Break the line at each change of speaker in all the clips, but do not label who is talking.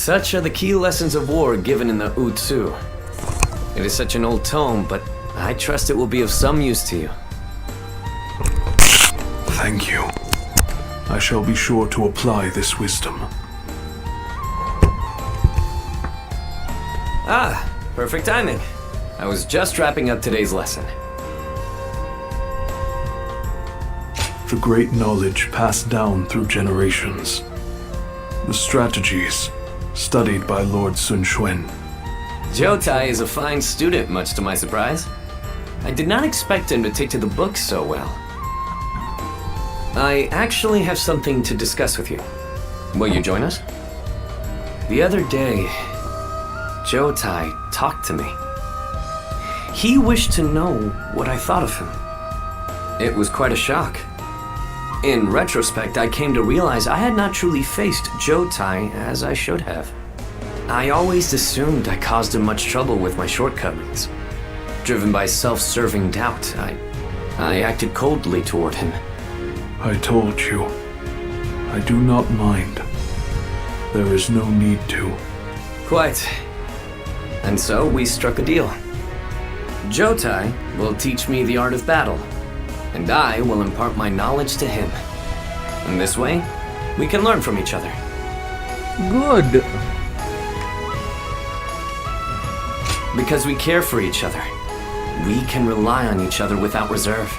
Such are the key lessons of war given in the Utsu. It is such an old tome, but I trust it will be of some use to you.
Thank you. I shall be sure to apply this wisdom.
Ah, perfect timing. I was just wrapping up today's lesson.
The great knowledge passed down through generations. The strategies studied by Lord Sun Xuan.
Jotai is a fine student, much to my surprise. I did not expect him to take to the books so well. I actually have something to discuss with you. Will you join us? The other day, Jotai talked to me. He wished to know what I thought of him. It was quite a shock. In retrospect, I came to realize I had not truly faced Jotai as I should have. I always assumed I caused him much trouble with my shortcomings. Driven by self-serving doubt, I acted coldly toward him.
I told you. I do not mind. There is no need to.
Quite. And so we struck a deal. Jotai will teach me the art of battle, and I will impart my knowledge to him. In this way, we can learn from each other.
Good.
Because we care for each other, we can rely on each other without reserve.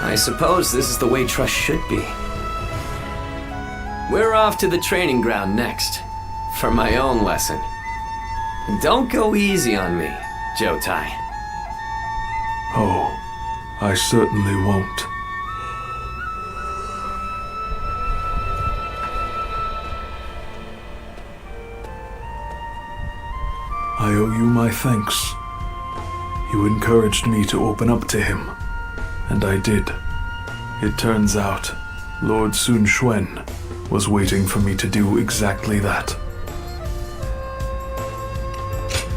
I suppose this is the way trust should be. We're off to the training ground next, for my own lesson. Don't go easy on me, Jotai.
Oh, I certainly won't. I owe you my thanks. You encouraged me to open up to him, and I did. It turns out, Lord Sun Xuan was waiting for me to do exactly that.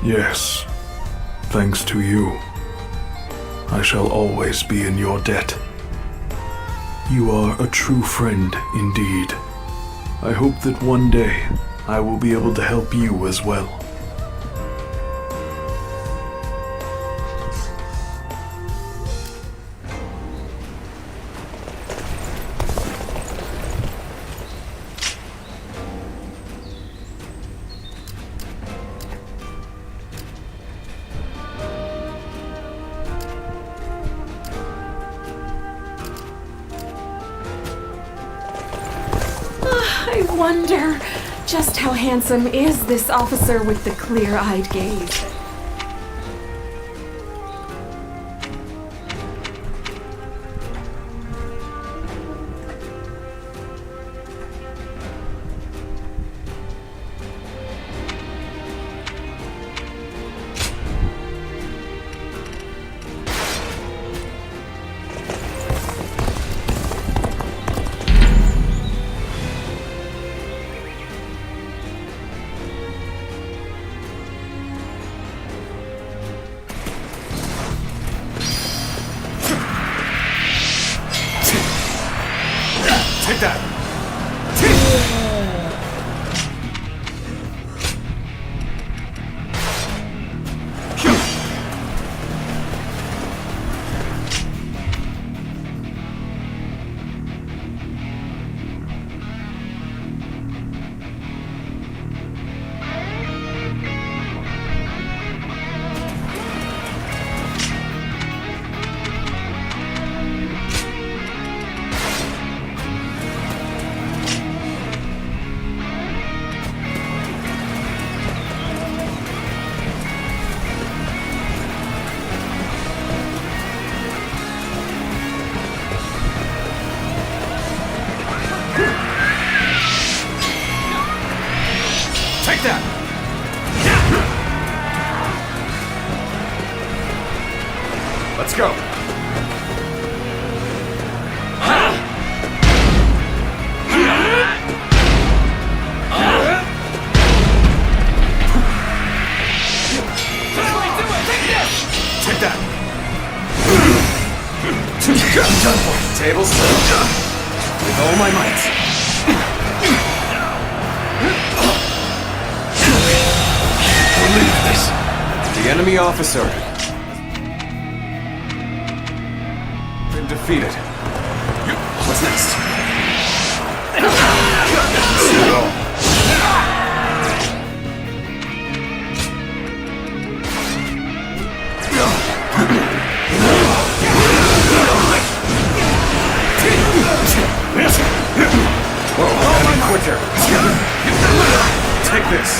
Yes, thanks to you, I shall always be in your debt. You are a true friend indeed. I hope that one day I will be able to help you as well.
I wonder just how handsome is this officer with the clear-eyed gaze?
Take that! Take that! Let's go! Take that! Done for. Tables turned. With all my might. believe this.
The enemy officer been defeated. What's next? See it all. Whoa, enemy quicker. Take this.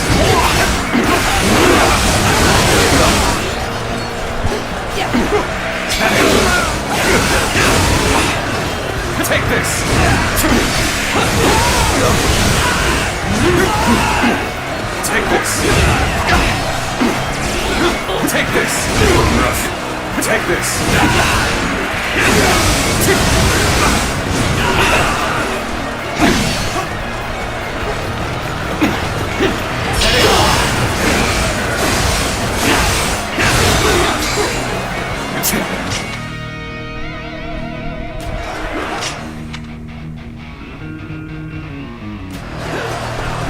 Take this. Take this. Take this.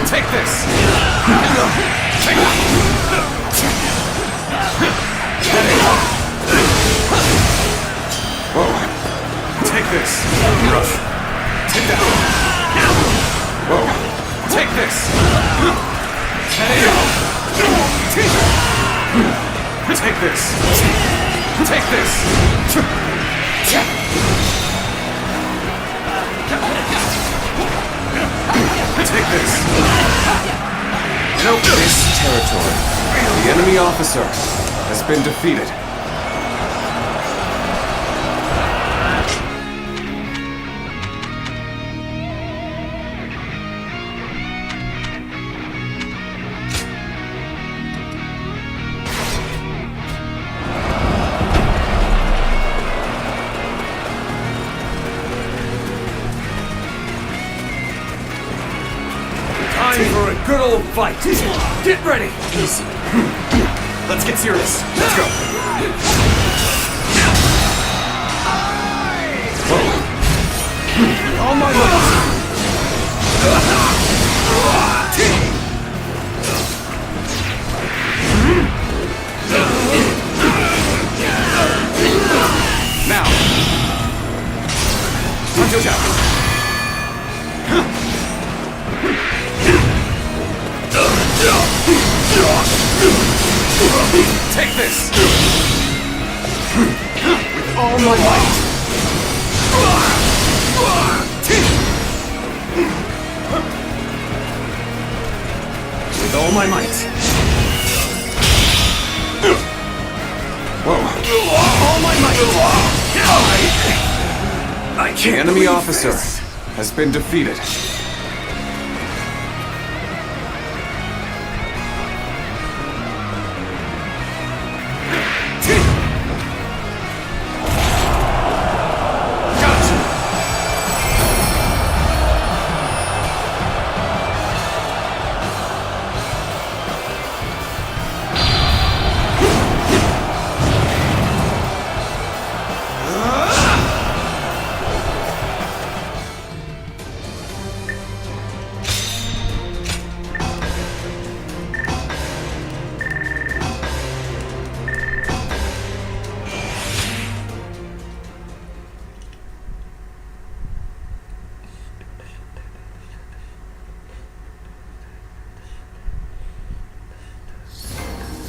Take this. Take this! Whoa. Take this! Rough. Take that! Whoa. Take this! Take this! Take this! Take this! Nope. This territory. The enemy officer has been defeated. Time for a good old fight. Get ready. Easy. Let's get serious. Let's go. Whoa. All my might. Now. Punch out. Take this! With all my might! With all my might! Whoa! All my might! I can't. The enemy officer has been defeated.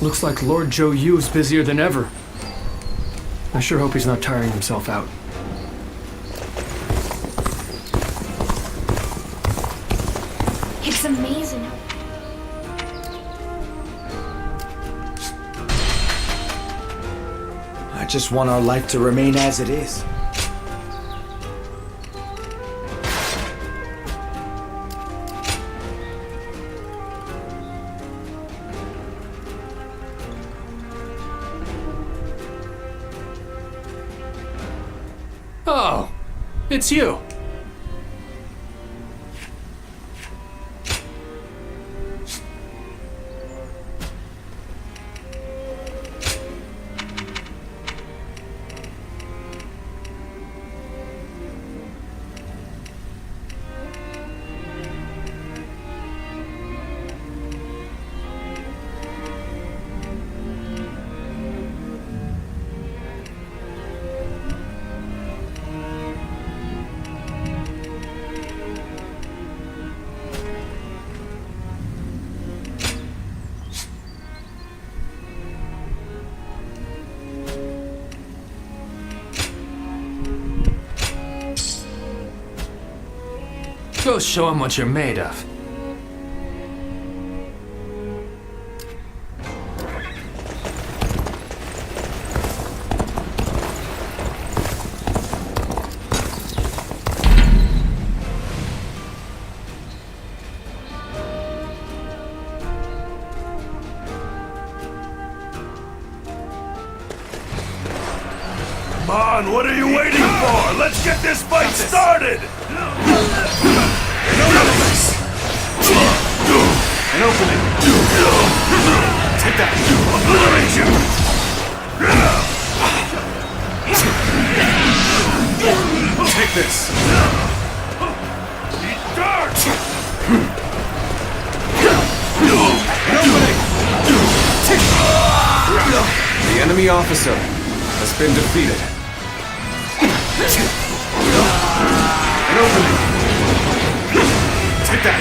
Looks like Lord Joe Yu's busier than ever. I sure hope he's not tiring himself out.
It's amazing.
I just want our life to remain as it is.
Oh, it's you. Go show him what you're made of.
Come on, what are you waiting for? Let's get this fight started!
An opening. Take that.
Obliterate you!
Take this.
Eat dirt!
An opening. The enemy officer has been defeated. An opening. Take that.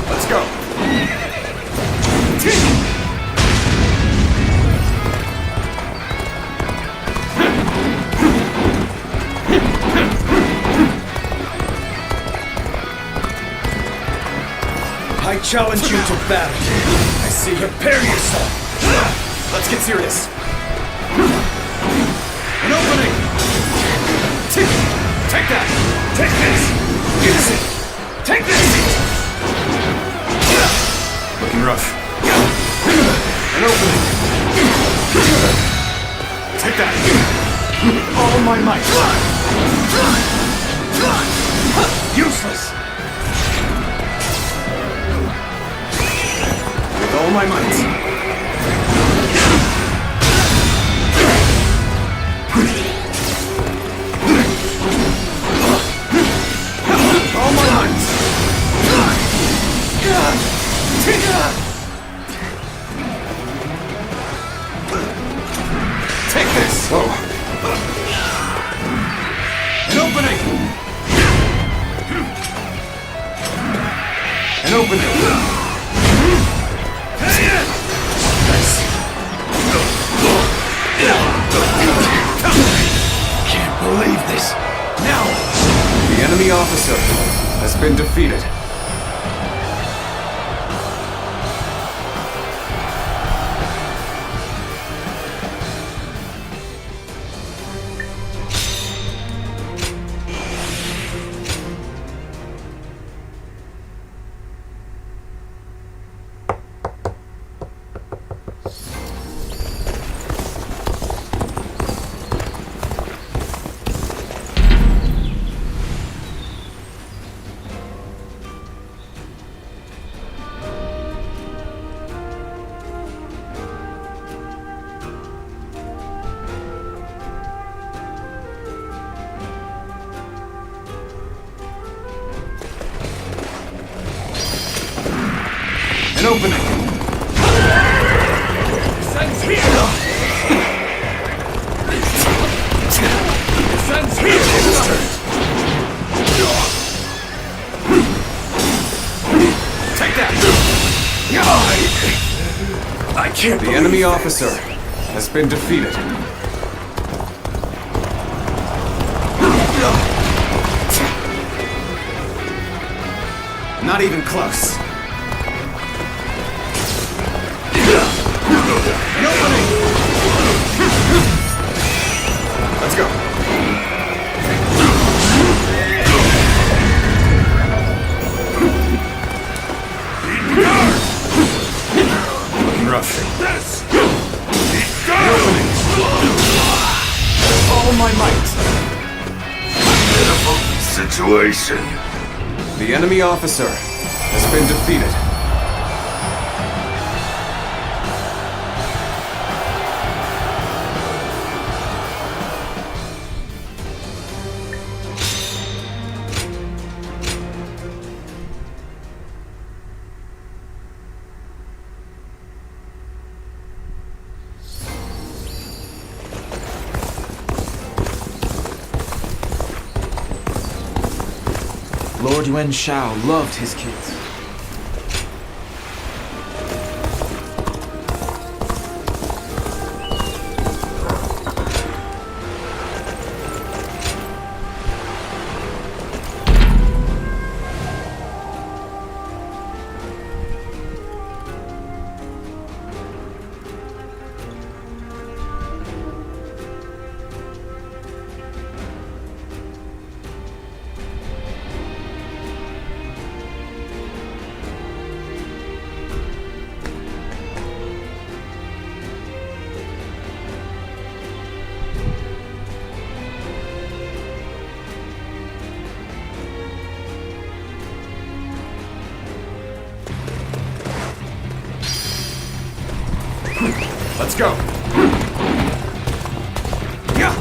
Let's go.
I challenge you to battle. I say prepare yourself.
Let's get serious. An opening. Take that.
Take this!
Innocent. Take this. Looking rough. An opening. Take that. All my might. Useless. With all my might. All my might. Take this. Whoa. An opening. An opening.
Can't believe this.
Now! The enemy officer has been defeated. An opening.
Sun's here! Sun's here!
Take that.
I can't
The enemy officer has been defeated. Not even close. An opening. Let's go. Looking rough.
This!
An opening. All my might.
Pitiful situation.
The enemy officer has been defeated.
Lord Yuan Shao loved his kids.
go. Yeah.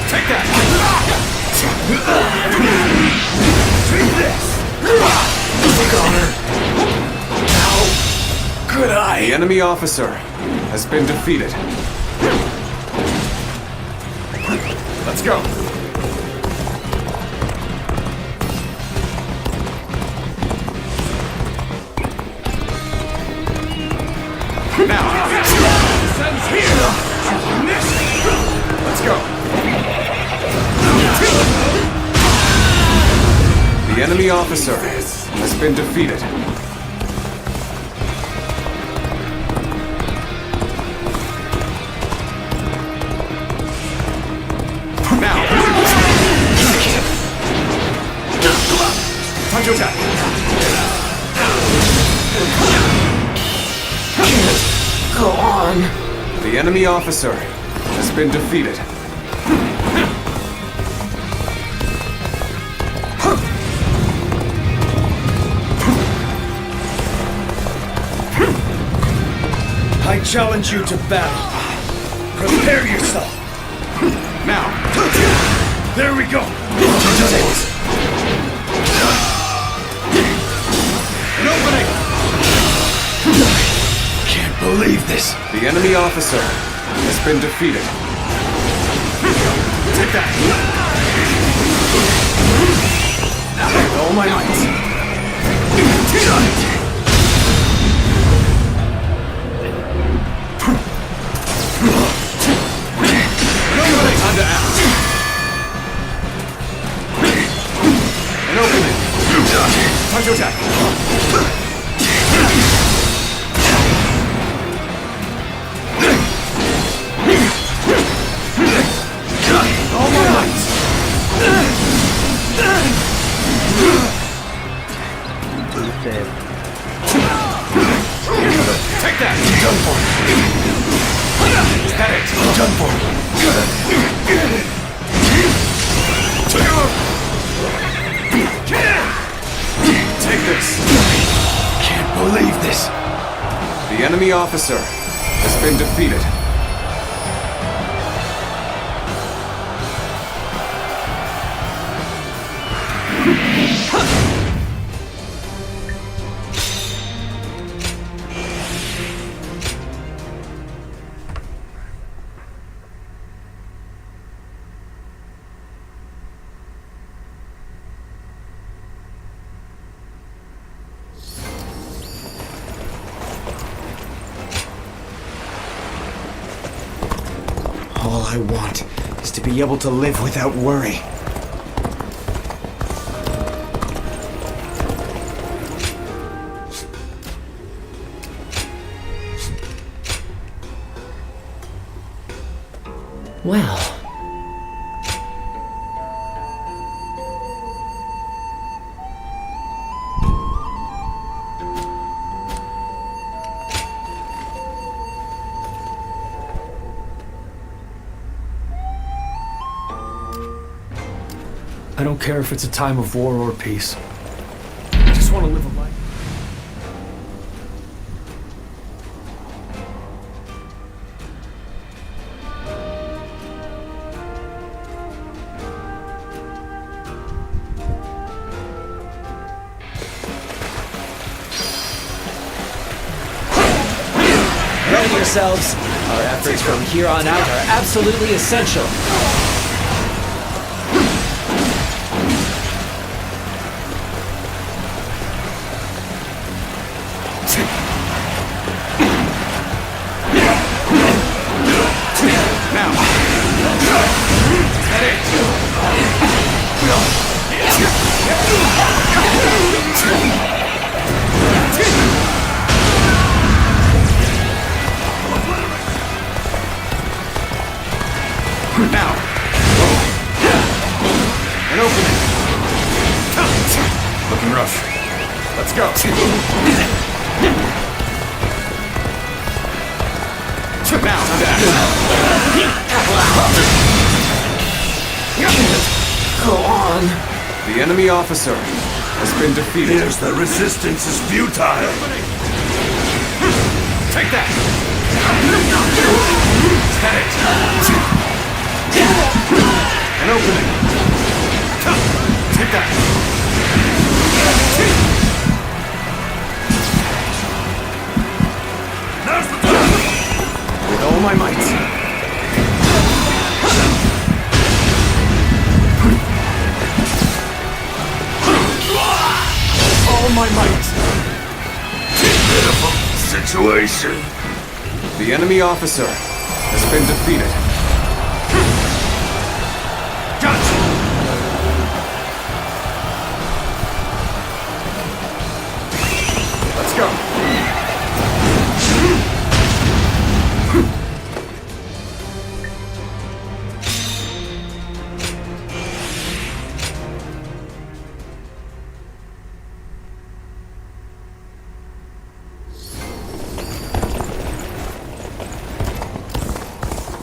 Take that.
Good eye.
The enemy officer has been defeated. Let's go. Now. Sun's here. Let's go. The enemy officer has been defeated. Now. Time to attack.
Go on.
The enemy officer has been defeated.
I challenge you to battle. Prepare yourself.
Now.
There we go. An opening. Can't believe this.
The enemy officer has been defeated. Take that. With all my might. Time to act. An opening. Time to attack. All my might. Take that.
Done for.
Is that it?
Done for.
Take this.
Can't believe this.
The enemy officer has been defeated.
All I want is to be able to live without worry.
Well.
I don't care if it's a time of war or peace. I just want to live a life.
Ready yourselves. Our efforts from here on out are absolutely essential.
Now! An opening! Looking rough. Let's go! Now, that.
Go on.
The enemy officer has been defeated.
Here's the resistance is futile.
Take that! Get it! An opening! Take that! Now's the time! With all my might. All my might!
Pitiful situation.
The enemy officer has been defeated. Gotcha! Let's go.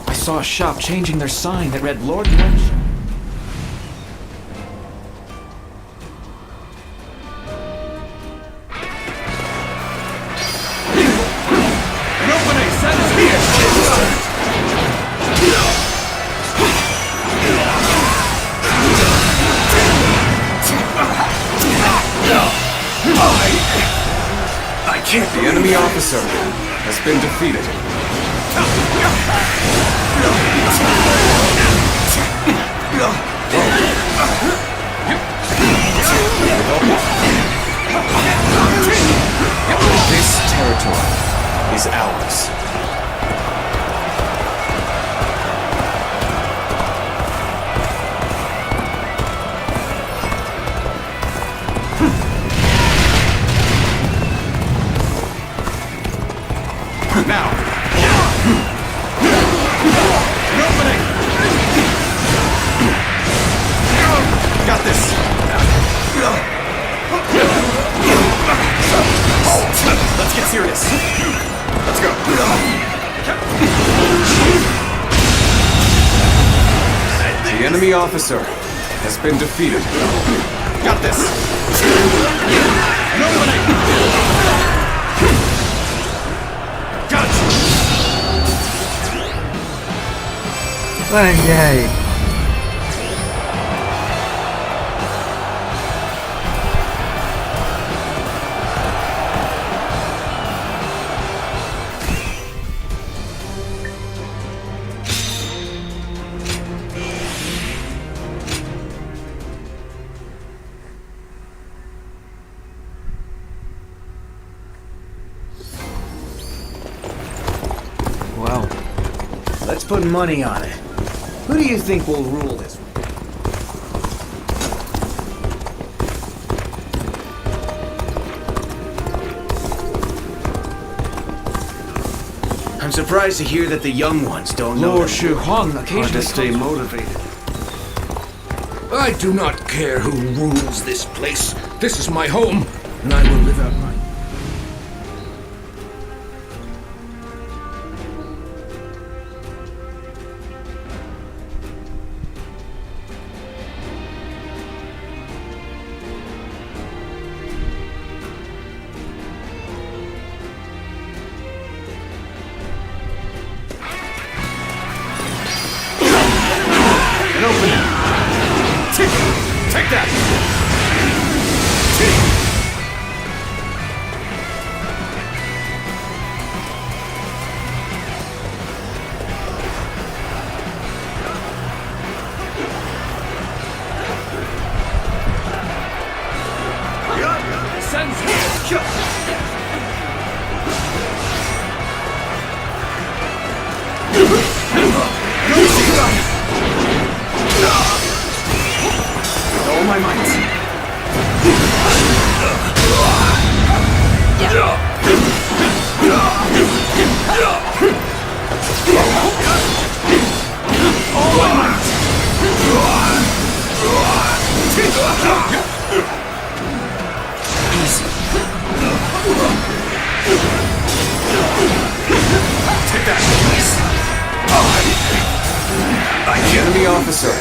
I saw a shop changing their sign that read Lord Lunch.
An opening! Set is here!
I can't.
The enemy officer has been defeated. This territory is ours. Now! An opening! Got this! Let's get serious. Let's go. The enemy officer has been defeated. Got this! An opening!
Anjay.
Well, let's put money on it. Who do you think will rule this? I'm surprised to hear that the young ones don't know.
Lord Shu Huang
Hard
occasionally
to stay
comes-
motivated.
I do not care who rules this place. This is my home, and I will live out my...
An opening! Take that! Sends here! With all my might. All my might. Easy. Take that. The enemy officer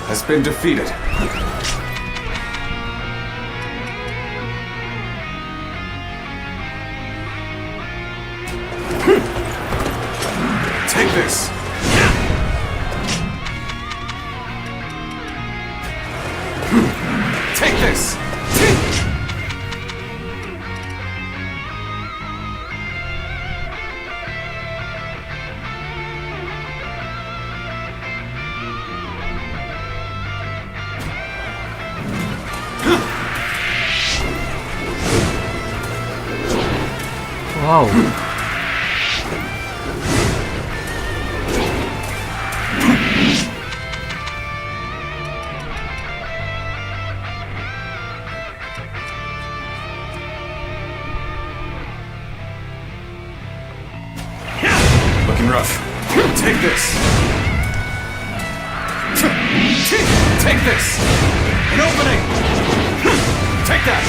has been defeated. Take this. Take this.
Wow.
Looking rough. Take this. Take this. An opening. Take that.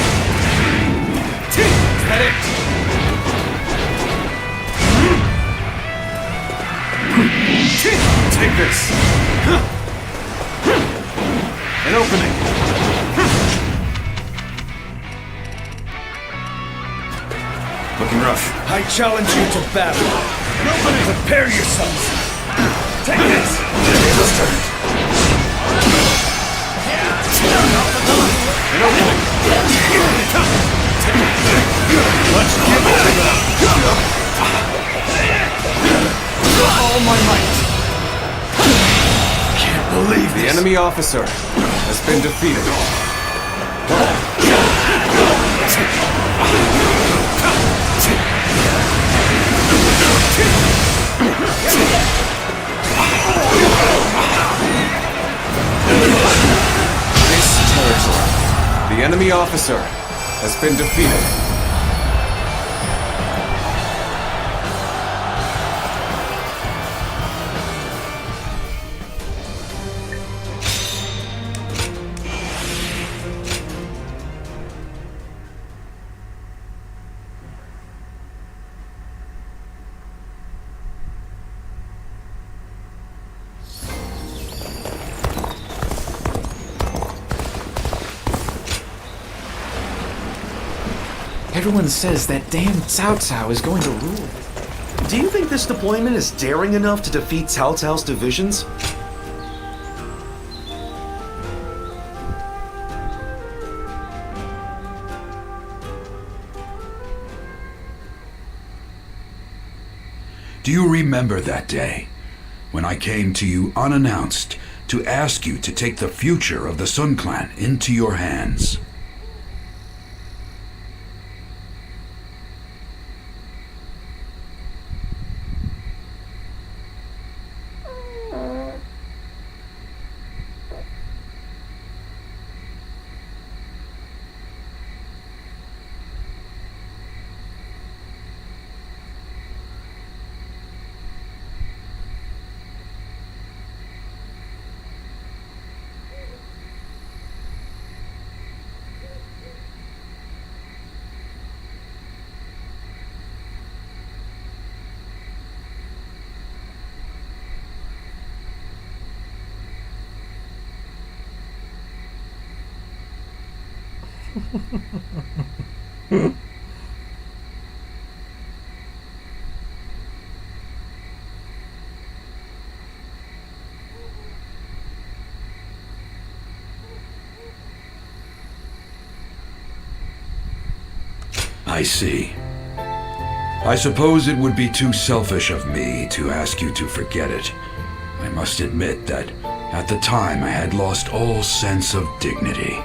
Is that it? Take this. An opening. Looking rough.
I challenge you to battle.
An opening.
Prepare yourselves.
Take this. Tables turned. An opening. Let's give it to them. All my might.
Can't believe
The
this.
enemy officer has been defeated. This territory. The enemy officer has been defeated.
Everyone says that damn Cao is going to rule.
Do you think this deployment is daring enough to defeat Cao Cao's divisions?
Do you remember that day when I came to you unannounced to ask you to take the future of the Sun Clan into your hands? I see. I suppose it would be too selfish of me to ask you to forget it. I must admit that at the time I had lost all sense of dignity.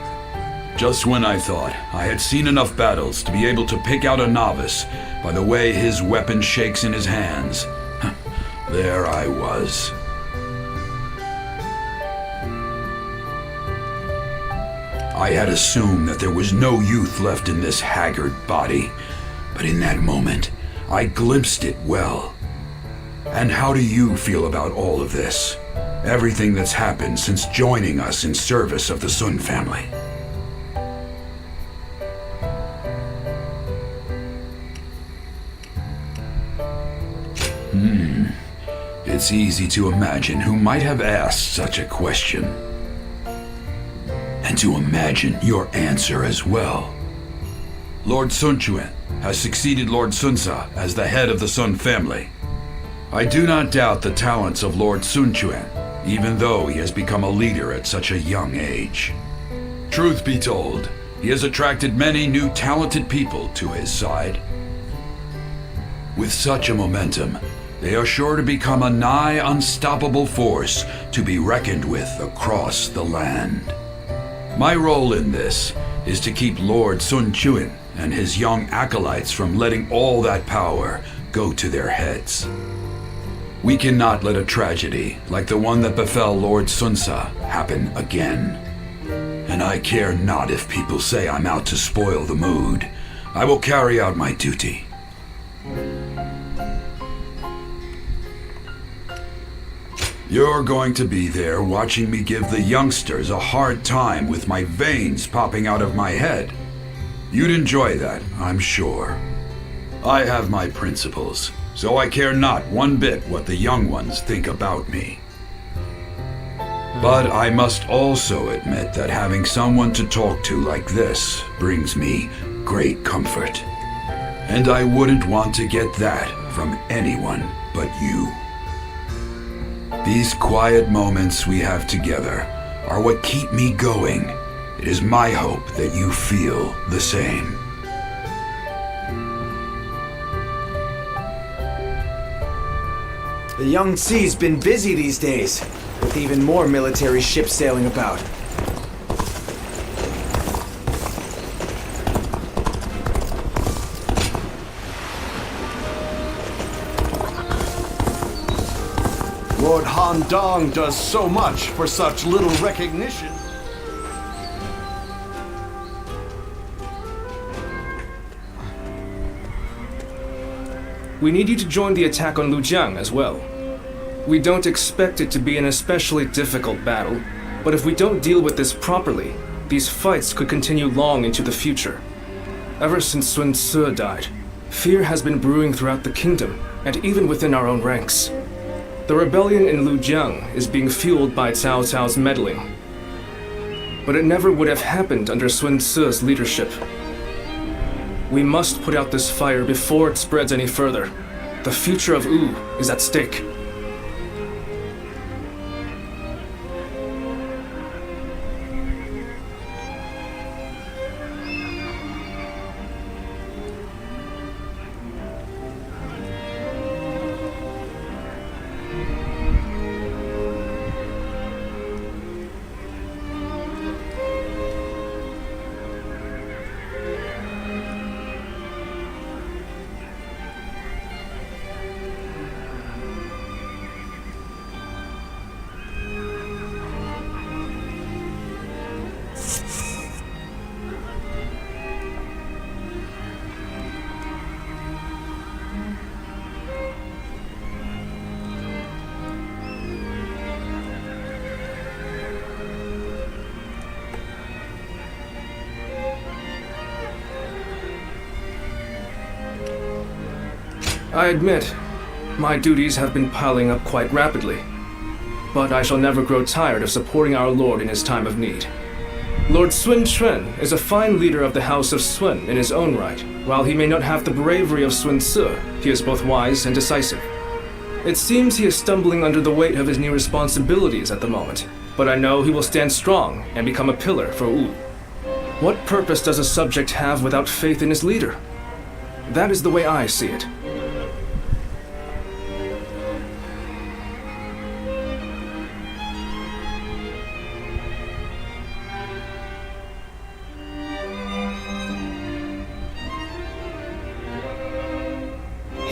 Just when I thought I had seen enough battles to be able to pick out a novice by the way his weapon shakes in his hands, there I was. I had assumed that there was no youth left in this haggard body, but in that moment, I glimpsed it well. And how do you feel about all of this? Everything that's happened since joining us in service of the Sun family? It it's easy to imagine who might have asked such a question. And to imagine your answer as well. Lord Sun Quan has succeeded Lord Sunsa as the head of the Sun family. I do not doubt the talents of Lord Sun Quan, even though he has become a leader at such a young age. Truth be told, he has attracted many new talented people to his side. With such a momentum, they are sure to become a nigh unstoppable force to be reckoned with across the land. My role in this is to keep Lord Sun Quan and his young acolytes from letting all that power go to their heads. We cannot let a tragedy like the one that befell Lord Sunsa happen again. And I care not if people say I'm out to spoil the mood. I will carry out my duty. You're going to be there watching me give the youngsters a hard time with my veins popping out of my head. You'd enjoy that, I'm sure. I have my principles, so I care not one bit what the young ones think about me. But I must also admit that having someone to talk to like this brings me great comfort. And I wouldn't want to get that from anyone but you. These quiet moments we have together are what keep me going. It is my hope that you feel the same.
The Young Sea's been busy these days, with even more military ships sailing about.
Lord Han Dong does so much for such little recognition.
We need you to join the attack on Lujiang as well. We don't expect it to be an especially difficult battle, but if we don't deal with this properly, these fights could continue long into the future. Ever since Sun Ce died, fear has been brewing throughout the kingdom, and even within our own ranks. The rebellion in Lujiang is being fueled by Cao Cao's meddling. But it never would have happened under Sun Ce's leadership. We must put out this fire before it spreads any further. The future of Wu is at stake. I admit, my duties have been piling up quite rapidly, but I shall never grow tired of supporting our Lord in his time of need. Lord Sun Quan is a fine leader of the House of Sun in his own right. While he may not have the bravery of Sun Ce, he is both wise and decisive. It seems he is stumbling under the weight of his new responsibilities at the moment, but I know he will stand strong and become a pillar for Wu. What purpose does a subject have without faith in his leader? That is the way I see it.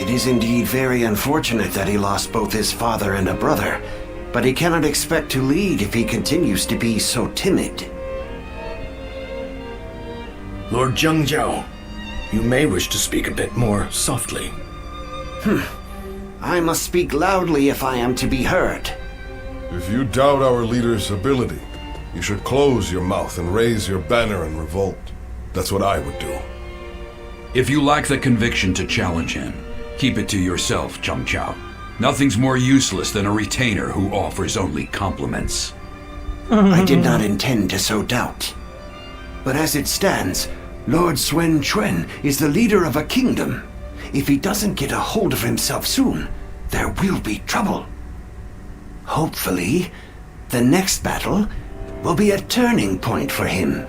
It is indeed very unfortunate that he lost both his father and a brother, but he cannot expect to lead if he continues to be so timid.
Lord Zhengzhou, you may wish to speak a bit more softly.
I must speak loudly if I am to be heard.
If you doubt our leader's ability, you should close your mouth and raise your banner in revolt. That's what I would do.
If you lack the conviction to challenge him, keep it to yourself, Zheng Zhao. Nothing's more useless than a retainer who offers only compliments.
I did not intend to sow doubt. But as it stands, Lord Suen Chuen is the leader of a kingdom. If he doesn't get a hold of himself soon, there will be trouble. Hopefully, the next battle will be a turning point for him.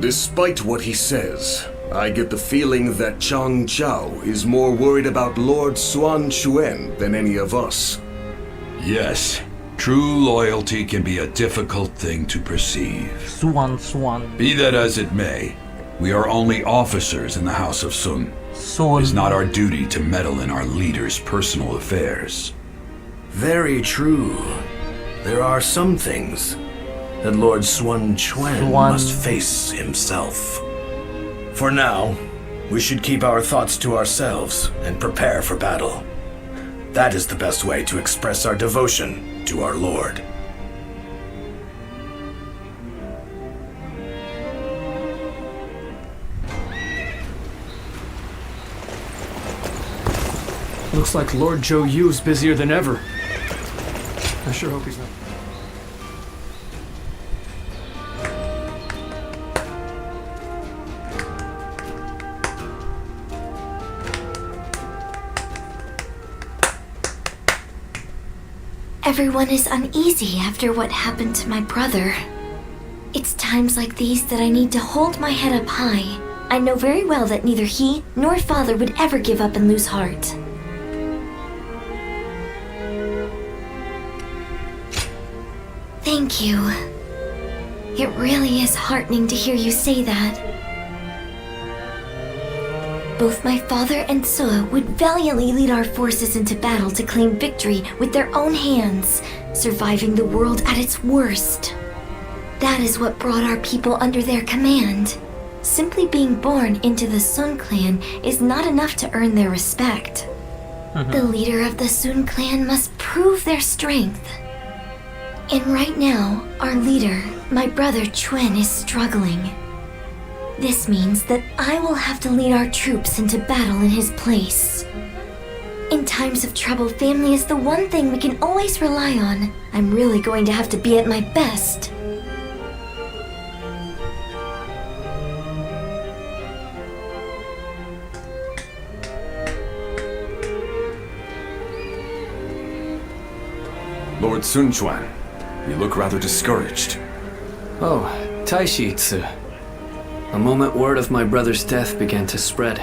Despite what he says, I get the feeling that Chang Chao is more worried about Lord Suen Chuen than any of us.
Yes, true loyalty can be a difficult thing to perceive.
Swan.
Be that as it may, we are only officers in the House of Sun. It is not our duty to meddle in our leader's personal affairs.
Very true. There are some things that Lord Suen Chuen must face himself. For now, we should keep our thoughts to ourselves and prepare for battle. That is the best way to express our devotion to our Lord.
Looks like Lord Zhou Yu's busier than ever. I sure hope he's not.
Everyone is uneasy after what happened to my brother. It's times like these that I need to hold my head up high. I know very well that neither he nor father would ever give up and lose heart. Thank you. It really is heartening to hear you say that. Both my father and Suo would valiantly lead our forces into battle to claim victory with their own hands, surviving the world at its worst. That is what brought our people under their command. Simply being born into the Sun clan is not enough to earn their respect. The leader of the Sun clan must prove their strength. And right now, our leader, my brother Chuen, is struggling. This means that I will have to lead our troops into battle in his place. In times of trouble, family is the one thing we can always rely on. I'm really going to have to be at my best.
Lord Sun Chuen, you look rather discouraged.
Oh, Taishi Tsu. The moment word of my brother's death began to spread,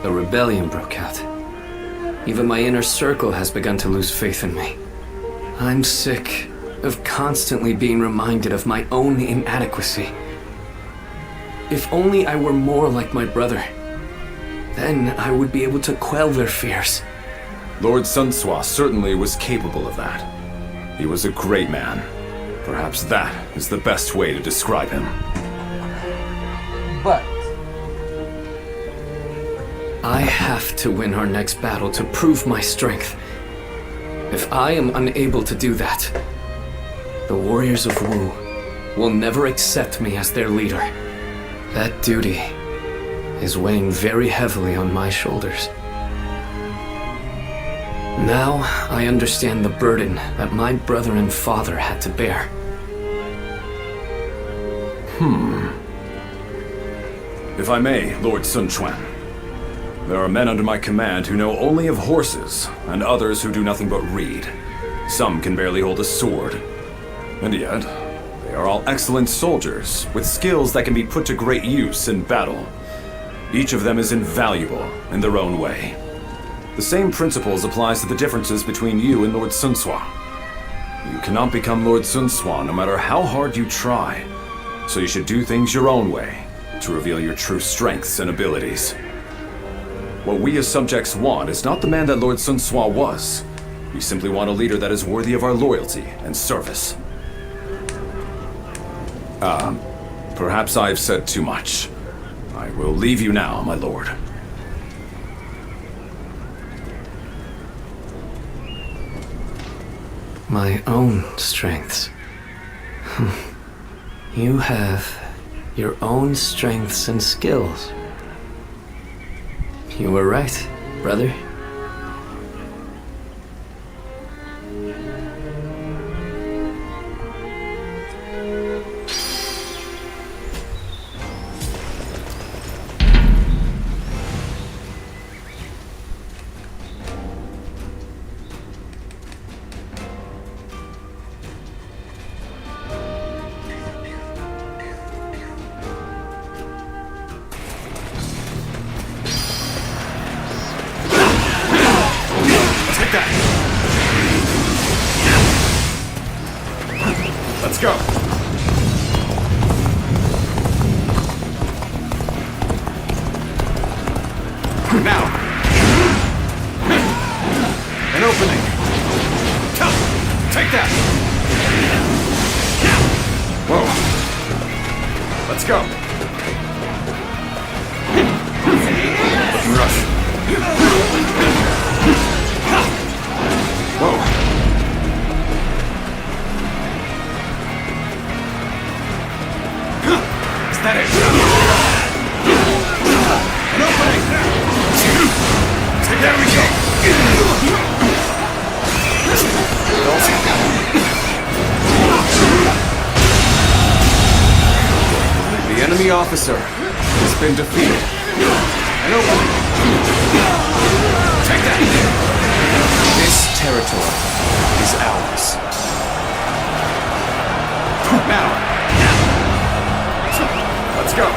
a rebellion broke out. Even my inner circle has begun to lose faith in me. I'm sick of constantly being reminded of my own inadequacy. If only I were more like my brother, then I would be able to quell their fears.
Lord Sun Sua certainly was capable of that. He was a great man. Perhaps that is the best way to describe him.
But
I have to win our next battle to prove my strength. If I am unable to do that, the warriors of Wu will never accept me as their leader. That duty is weighing very heavily on my shoulders. Now I understand the burden that my brother and father had to bear.
If I may, Lord Sun Chuen, there are men under my command who know only of horses, and others who do nothing but read. Some can barely hold a sword. And yet, they are all excellent soldiers, with skills that can be put to great use in battle. Each of them is invaluable in their own way. The same principles applies to the differences between you and Lord Sun Sua. You cannot become Lord Sun Sua no matter how hard you try, so you should do things your own way to reveal your true strengths and abilities. What we as subjects want is not the man that Lord Sun Sua was. We simply want a leader that is worthy of our loyalty and service. Perhaps I've said too much. I will leave you now, my lord.
My own strengths. You have your own strengths and skills. You were right, brother.
go!
Now! An opening! Come! Take that!
Whoa! Let's go! Looking rough. Whoa!
Is that it? An opening! There we go!
The enemy officer has been defeated.
An opening! Take that!
This territory is ours.
Now!
Let's go!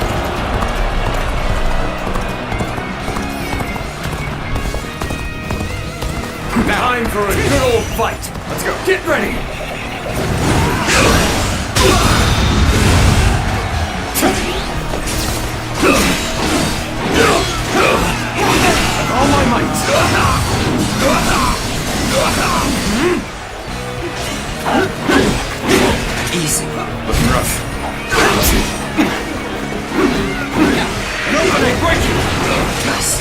Time for a good old fight!
Let's go!
Get ready!
All my might!
Easy.
Looking rough.
No, they break you!
Nice.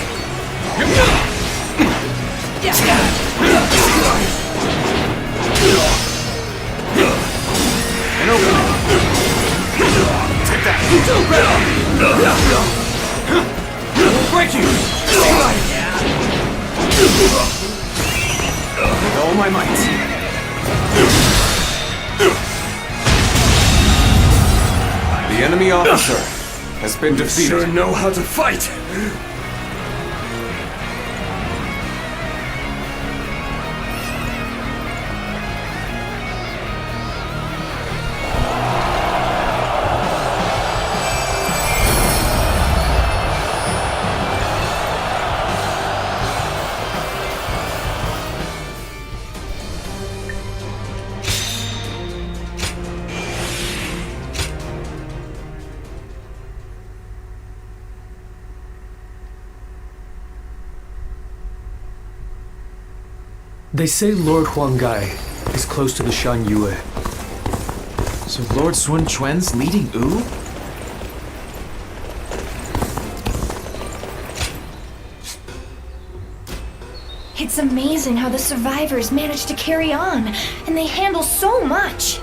An opening! Take that! Do better! We'll break you!
With all my might. The enemy officer has been defeated.
Sure know how to fight!
They say Lord Huanggai is close to the Shan Yue.
So Lord Sun Quan's leading Wu?
It's amazing how the survivors manage to carry on, and they handle so much.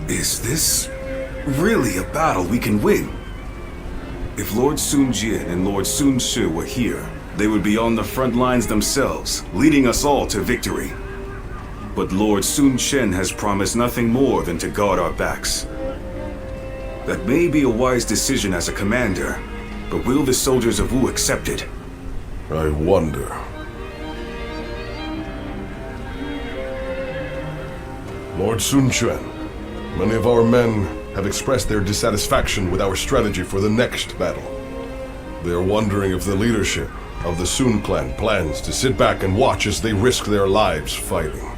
Is this really a battle we can win? If Lord Sun Jian and Lord Sun Shi were here, they would be on the front lines themselves, leading us all to victory. But Lord Sun Shen has promised nothing more than to guard our backs. That may be a wise decision as a commander, but will the soldiers of Wu accept it?
I wonder. Lord Sun Quan, many of our men have expressed their dissatisfaction with our strategy for the next battle. They are wondering if the leadership of the Sun clan plans to sit back and watch as they risk their lives fighting.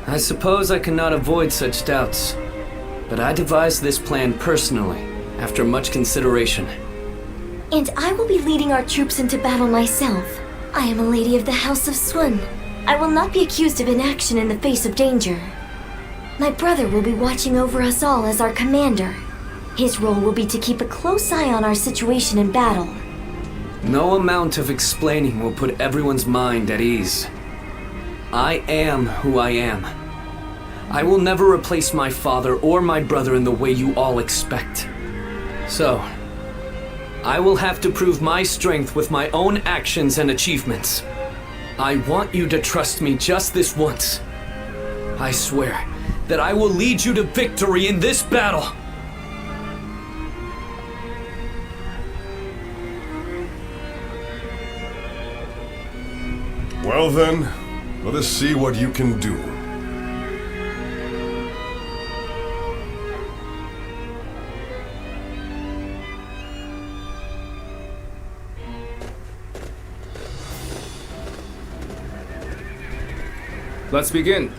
I suppose I cannot avoid such doubts, but I devised this plan personally, after much consideration.
And I will be leading our troops into battle myself. I am a lady of the House of Sun. I will not be accused of inaction in the face of danger. My brother will be watching over us all as our commander. His role will be to keep a close eye on our situation in battle.
No amount of explaining will put everyone's mind at ease. I am who I am. I will never replace my father or my brother in the way you all expect. So, I will have to prove my strength with my own actions and achievements. I want you to trust me just this once. I swear that I will lead you to victory in this battle.
Well then, let us see what you can do.
Let's begin.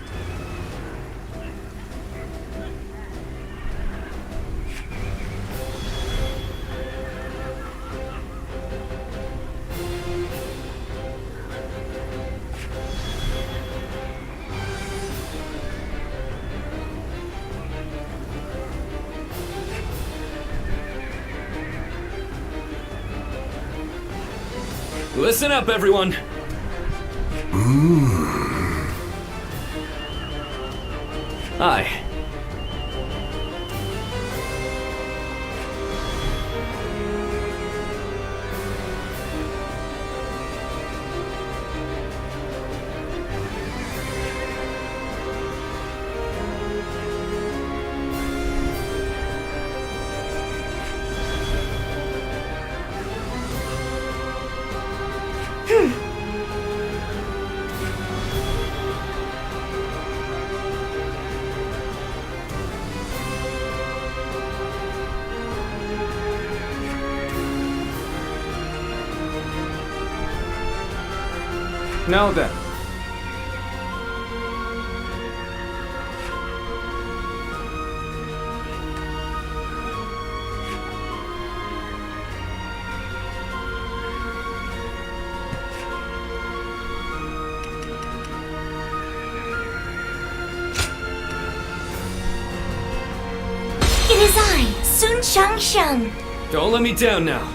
Listen up, everyone. Hi.
Now then.
It is I, Sun Shang.
Don't let me down now.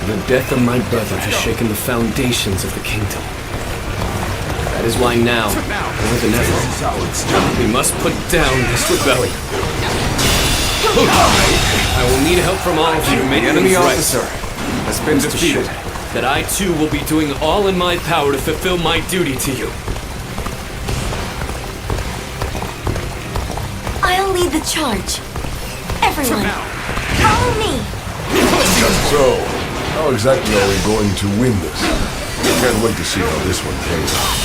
The death of my brother has shaken the foundations of the kingdom. That is why now, more than ever, we must put down this rebellion. I will need help from all of you to make
the enemy
things
officer
right.
has been defeated.
That I too will be doing all in my power to fulfill my duty to you.
I'll lead the charge. Everyone, follow me.
So, how exactly are we going to win this? Can't wait to see how this one plays out.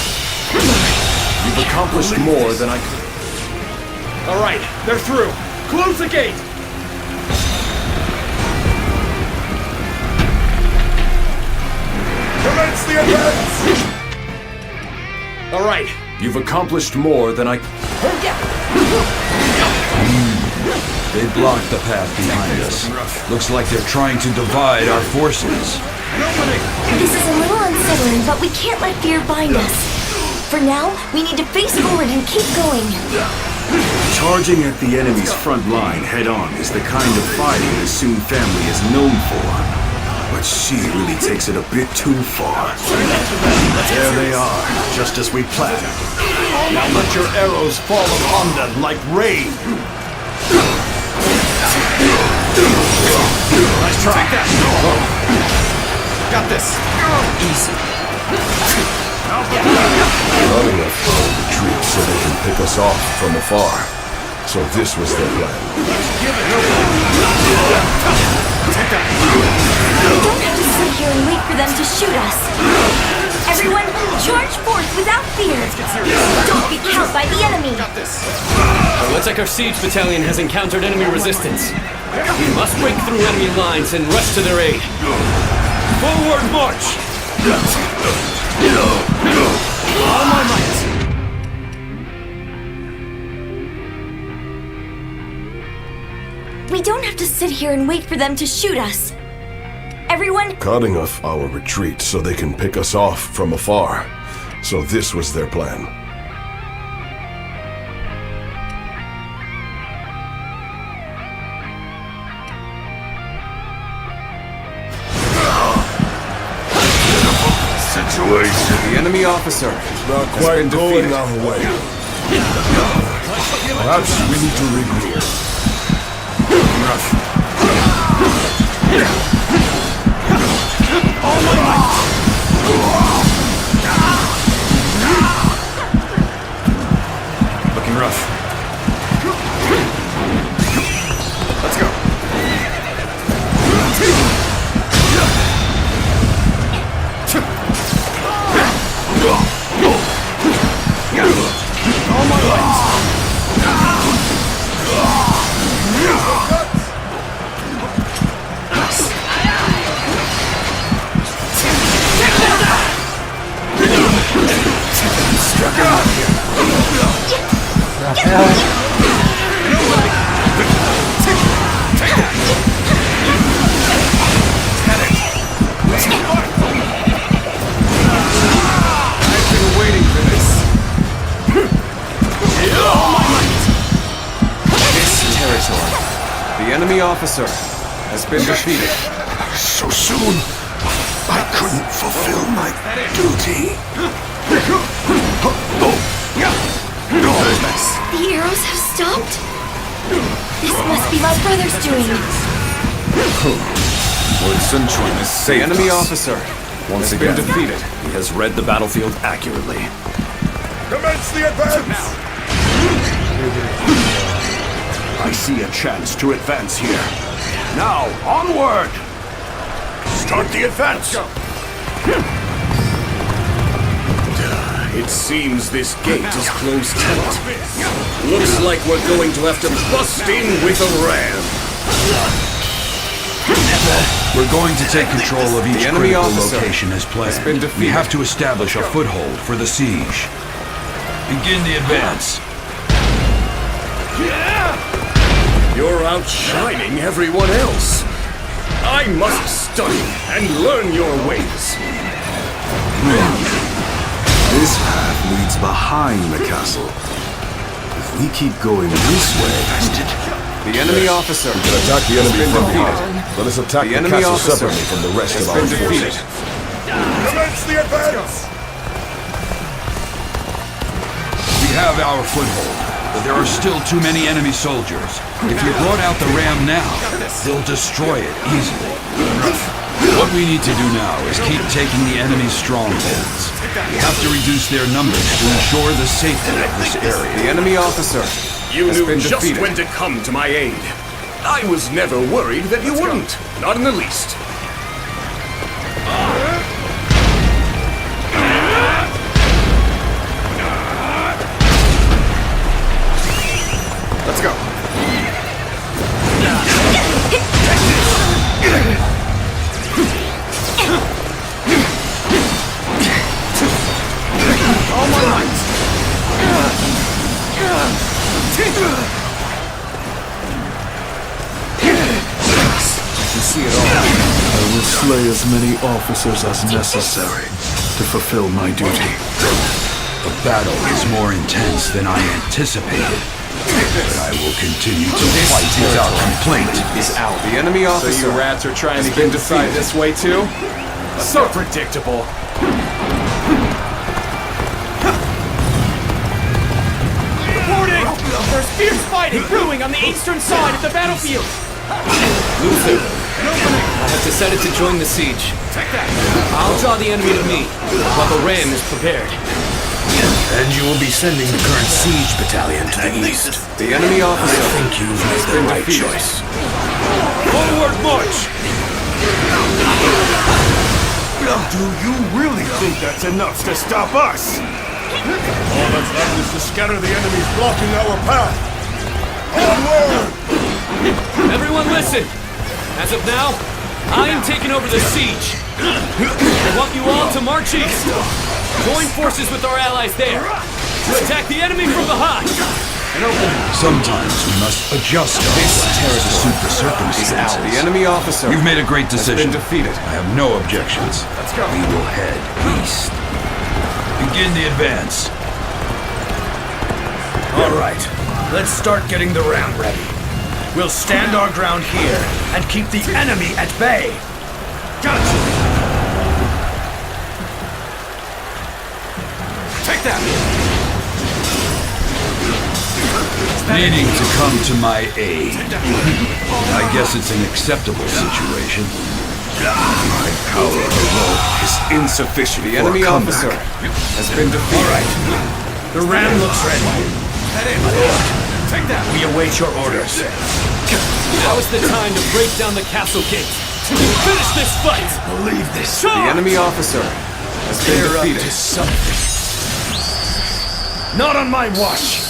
You've accomplished more than I could.
All right, they're through. Close the gate.
Commence the advance!
All right.
You've accomplished more than I.
They blocked the path behind us. Looks like they're trying to divide our forces.
This is a little unsettling, but we can't let fear bind us. For now, we need to face forward and keep going.
Charging at the enemy's front line head-on is the kind of fighting the Soon family is known for. But she really takes it a bit too far.
There they are, just as we planned. Now let your arrows fall upon them like rain. Nice try. Got this.
Easy.
Running a full retreat so they can pick us off from afar. So this was their plan.
We don't have to sit here and wait for them to shoot us. Everyone, charge forth without fear. Don't be cowed by the enemy.
The Whittaker Siege Battalion has encountered enemy resistance. We must break through enemy lines and rush to their aid. Forward march! All my might!
We don't have to sit here and wait for them to shoot us. Everyone,
Cutting off our retreat so they can pick us off from afar. So this was their plan.
Situation. The enemy officer
Not quite going our way. Perhaps we need to regroup.
Sword. The enemy officer has been defeated.
So soon, I couldn't fulfill my duty.
The arrows have stopped? This must be my brother's doing.
Lord Sun Quan is safe.
The enemy officer
Once
has
again,
been defeated.
He has read the battlefield accurately.
Commence the advance!
I see a chance to advance here. Now, onward!
Start the advance!
It seems this gate is closed tight. Looks like we're going to have to bust in with a ram.
We're going to take control of each
enemy
critical
officer
location as planned.
has been defeated.
We have to establish a foothold for the siege. Begin the advance.
You're outshining everyone else. I must study and learn your ways.
This path leads behind the castle. If we keep going this way...
The enemy officer
We can attack the enemy
has
from
been defeated.
behind. Let us attack
The
the
enemy
castle
officer
separately from the rest
has
of our
been defeated.
forces. Commence the advance!
We have our foothold, but there are still too many enemy soldiers. If you brought out the ram now, they'll destroy it easily. What we need to do now is keep taking the enemy's strongholds. We have to reduce their numbers to ensure the safety of this area.
The enemy officer
You
has
knew
been
just
defeated.
when to come to my aid. I was never worried that you wouldn't. Not in the least.
Let's go. All my might. You see it all.
I will slay as many officers as necessary to fulfill my duty.
The battle is more intense than I anticipated, but I will continue to fight without complaint.
Is out. The enemy officer.
So you rats are trying to
has been
get inside
defeated.
this way too? So predictable.
Reporting! There's fierce fighting brewing on the eastern side of the battlefield!
Luther, I have decided to join the siege. I'll draw the enemy to me, while the ram is prepared.
And you will be sending the current siege battalion to the east.
The enemy officer.
I think you've made the right choice.
Forward march!
Do you really think that's enough to stop us?
All that's left is to scatter the enemies blocking our path. Onward!
Everyone listen! As of now, I am taking over the siege. I want you all to march east. Join forces with our allies there to attack the enemy from behind.
Sometimes we must adjust our plans to suit the circumstances.
The enemy officer.
You've made a great decision.
Has been defeated.
I have no objections.
Let's go.
We will head east. Begin the advance.
All right, let's start getting the ram ready. We'll stand our ground here and keep the enemy at bay. Gotcha! Take that!
Needing to come to my aid. I guess it's an acceptable situation.
My power alone is insufficient.
The enemy
for a
officer
comeback.
has been defeated.
All right, the ram looks ready. Head in, Lord. Take that. We await your orders.
Now is the time to break down the castle gate. Finish this fight!
Believe this.
The enemy officer has been
They're up
defeated.
to something. Not on my watch.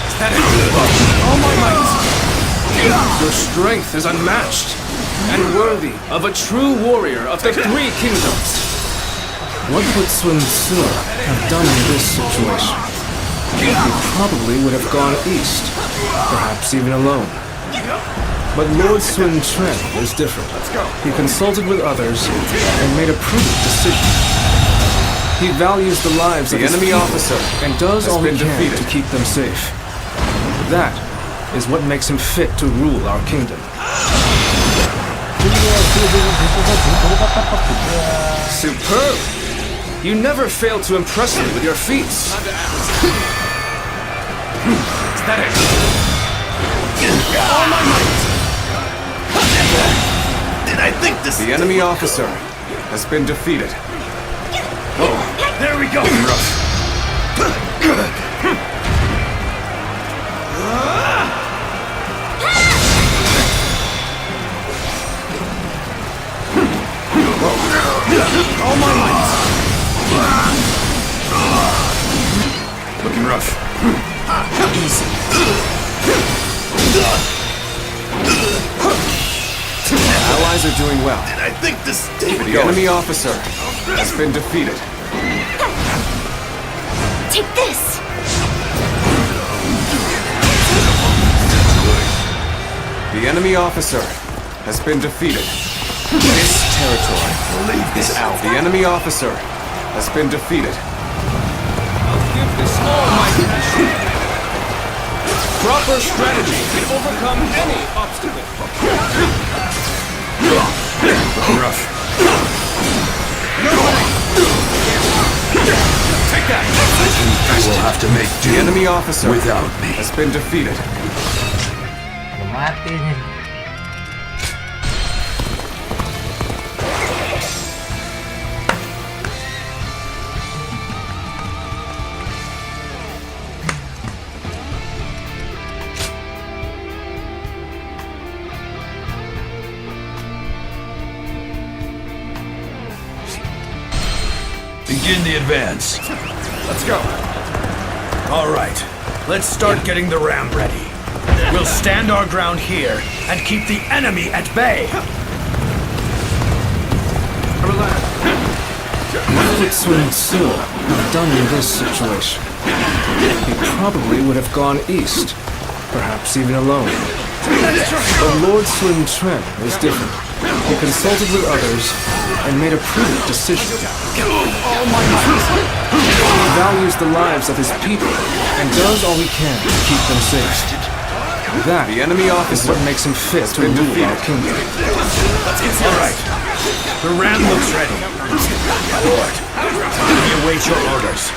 All my might. Your strength is unmatched and worthy of a true warrior of the three kingdoms. What would Sun Tzu have done in this situation? He probably would have gone east, perhaps even alone. But Lord Sun Quan is different. He consulted with others and made a prudent decision. He He values the lives
The
of his
enemy
people
officer
and does
has
all he
been
can
defeated.
to keep them safe. That is what makes him fit to rule our kingdom. Superb! You never fail to impress me with your feats.
Is that it?
All my might!
Did I think this?
The enemy officer has been defeated.
Oh, there we go.
All my might!
Looking rough.
Easy.
Allies are doing well.
Did I think this?
The enemy officer has been defeated.
Take this!
The enemy officer has been defeated. This territory will leave this out. The enemy officer has been defeated.
Give this all my passion. Proper strategy can overcome any obstacle.
Rough.
Take that!
You will have to make do
The enemy officer
without me.
has been defeated.
Mati nih.
Begin the advance.
Let's go. All right, let's start getting the ram ready. We'll stand our ground here and keep the enemy at bay.
What would Sun Tzu have done in this situation? He probably would have gone east, perhaps even alone. But Lord Sun Quan is different. He consulted with others and made a prudent decision.
All my might.
He values the lives of his people and does all he can to keep them safe. That
The enemy
is
officer
what makes him fit to
been
rule
defeated.
our kingdom.
All right, the ram looks ready. Lord, we await your orders.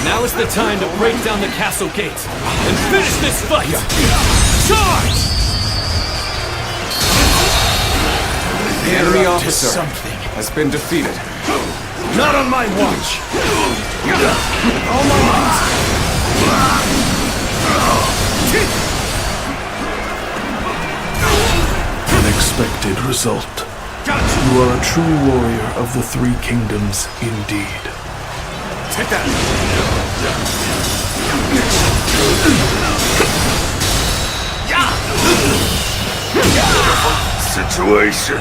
Now is the time to break down the castle gates and finish this fight! Charge!
The enemy officer has been defeated.
Not on my watch. All my might.
Unexpected result. You are a true warrior of the three kingdoms indeed.
Take that.
Situation.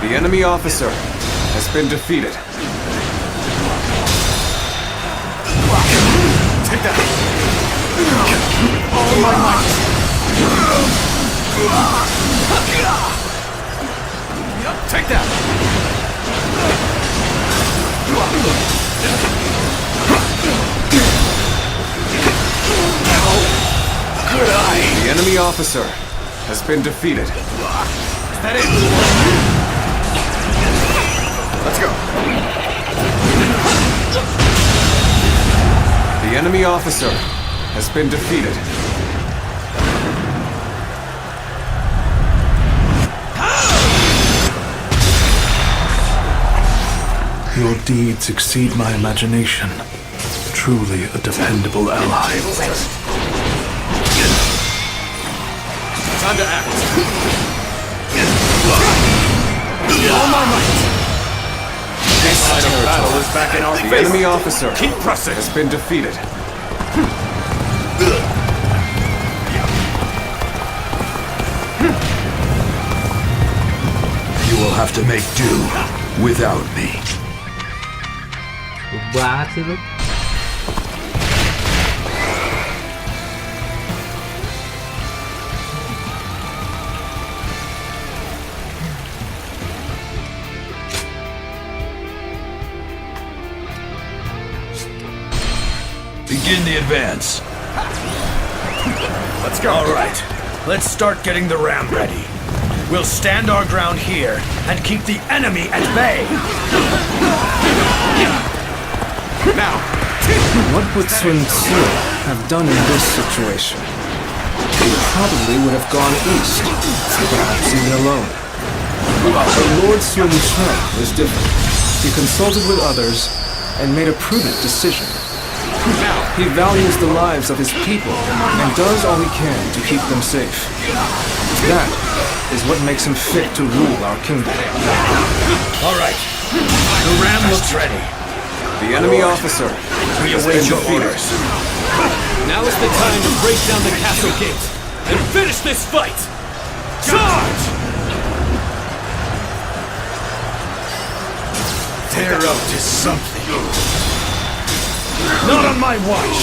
The enemy officer has been defeated.
Take that. All my might.
Take that!
Good eye.
The enemy officer has been defeated.
Is that it?
Let's go. The enemy officer has been defeated.
Your deeds exceed my imagination. Truly a dependable ally.
Time to act.
All my might.
This
Battle is back in our
The
favor.
enemy officer
Keep pressing.
has been defeated.
You will have to make do without me.
Banget sih lu.
Begin the advance.
Let's go. All right. Let's start getting the ram ready. We'll stand our ground here and keep the enemy at bay.
Now, what would Sun Tzu have done in this situation? He probably would have gone east, perhaps even alone. But Lord Sun Tzu is different. He consulted with others and made a prudent decision. He values the lives of his people and does all he can to keep them safe. That is what makes him fit to rule our kingdom.
All right. The ram looks ready.
The enemy officer
We
has
await
been
your
defeated.
orders.
Now is the time to break down the castle gate and finish this fight! Charge!
They're up to something. Not on my watch.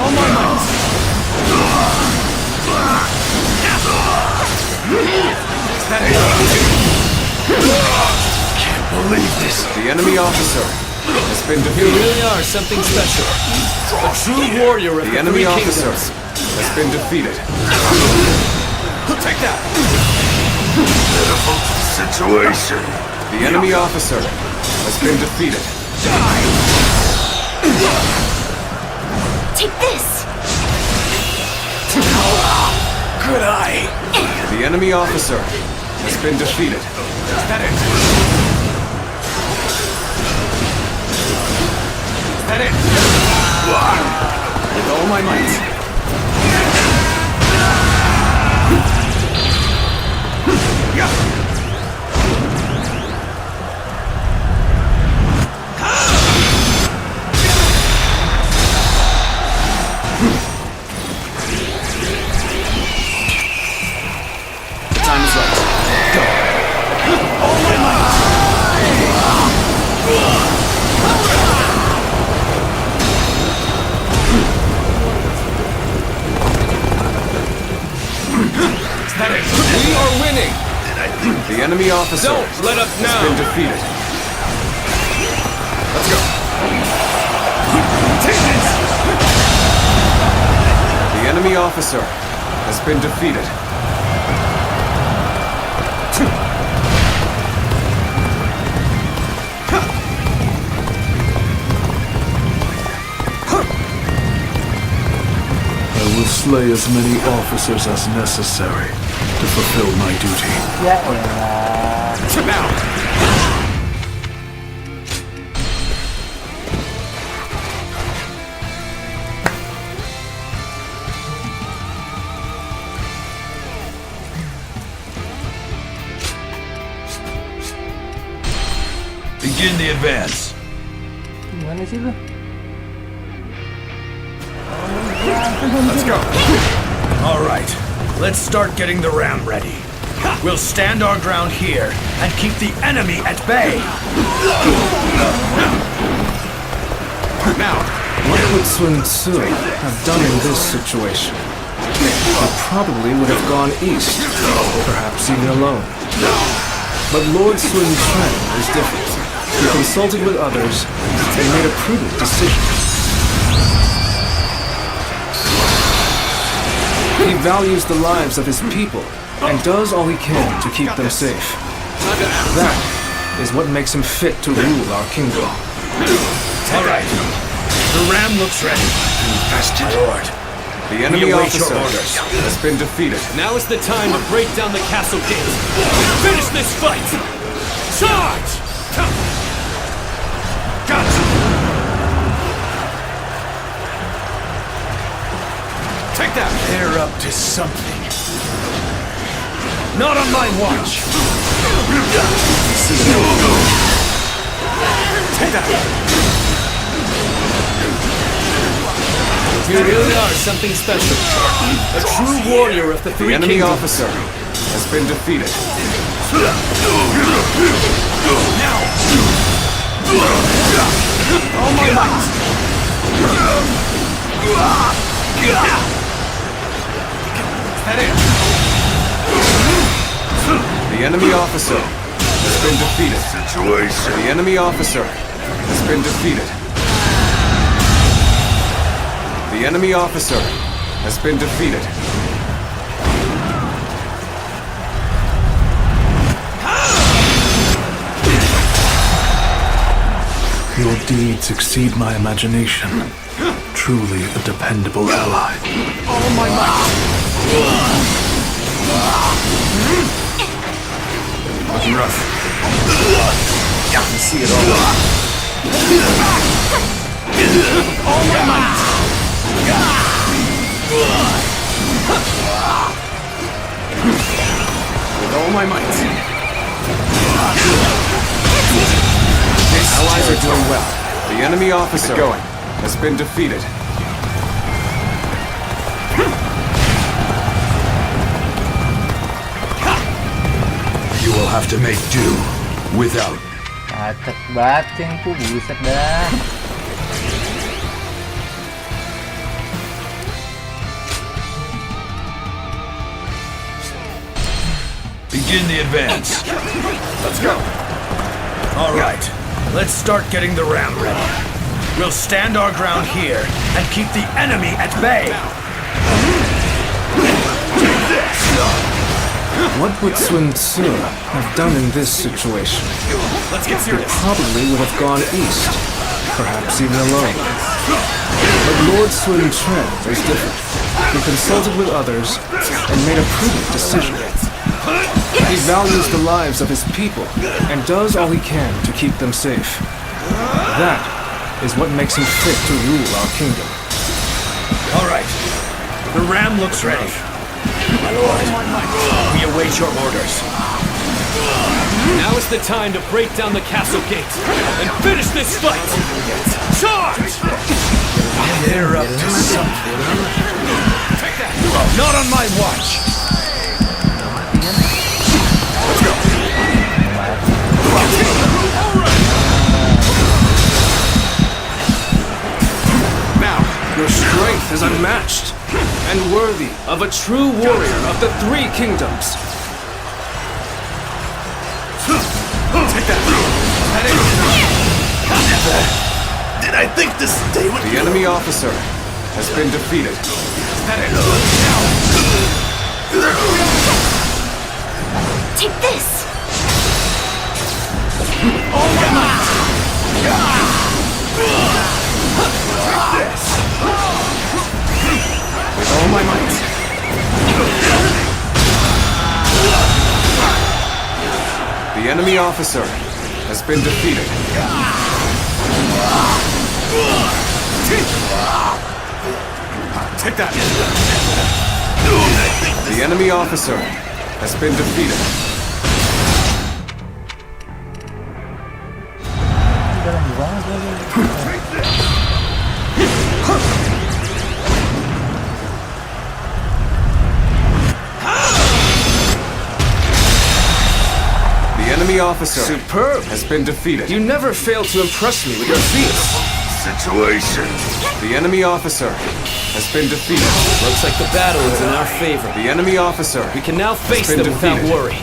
All my might. Can't believe this.
The enemy officer has been
You
defeated.
really are something special. A true warrior of
The
the
enemy
three
officer
kingdoms.
has been defeated.
Take that.
Pitiful situation.
The enemy officer has been defeated.
Take this!
Good eye.
The enemy officer has been defeated.
Is that it? Is that it?
With all my might. Time is right. Go.
All my Is that it?
We are winning!
The enemy officer
Don't let up
has
now!
been defeated. Let's go.
Take this!
The enemy officer has been defeated.
I will slay as many officers as necessary to fulfill my duty.
Now.
Begin the advance.
Gimana sih lu?
Let's go. All right. Let's start getting the ram ready. We'll stand our ground here and keep the enemy at bay.
Now, what would Sun Tzu have done in this situation? He probably would have gone east, perhaps even alone. But Lord Sun Quan is different. He consulted with others and made a prudent decision. He values the lives of his people and does all he can to keep them safe. That is what makes him fit to rule our kingdom.
All right. The ram looks ready. My lord.
The enemy
We await your
officer
orders.
has been defeated.
Now is the time to break down the castle gate and finish this fight! Charge!
Gotcha. Take that. They're up to something. Not on my watch. Take that.
You really are something special. A true warrior of the
The
three
enemy
kingdoms.
officer has been defeated.
Now. All my might. That it?
The enemy officer has been defeated. The enemy officer has been defeated.
The enemy officer has been defeated.
Your deeds exceed my imagination. Truly a dependable ally.
All my might.
Looking rough. I can see it all.
All my might.
With all my might. Allies are doing well. The enemy officer has been defeated.
You will have to make do without.
Macet banget cengku, buset dah.
Begin the advance.
Let's go. All right, let's start getting the ram ready. We'll stand our ground here and keep the enemy at bay.
What would Sun Tzu have done in this situation?
Let's get
He
serious.
probably would have gone east, perhaps even alone. But Lord Sun Quan is different. He consulted with others and made a prudent decision. He values the lives of his people and does all he can to keep them safe. That is what makes him fit to rule our kingdom.
All right, the ram looks ready. My lord, we await your orders.
Now is the time to break down the castle gates and finish this fight! Charge!
They're up to something. Take that! Not on my watch! Let's go!
Now, your strength is unmatched and worthy of a true warrior of the three kingdoms.
Take that! Never did I think this day would.
The enemy officer has been defeated.
Take this!
All my might! Take this!
With all my might. The enemy officer has been defeated.
Take that!
The enemy officer has been defeated. The enemy officer
Superb!
has been defeated.
You never fail to impress me with your feats.
Situation.
The enemy officer has been defeated.
Looks like the battle is in our favor.
The enemy officer
We can now face
been
them without
defeated.
worry.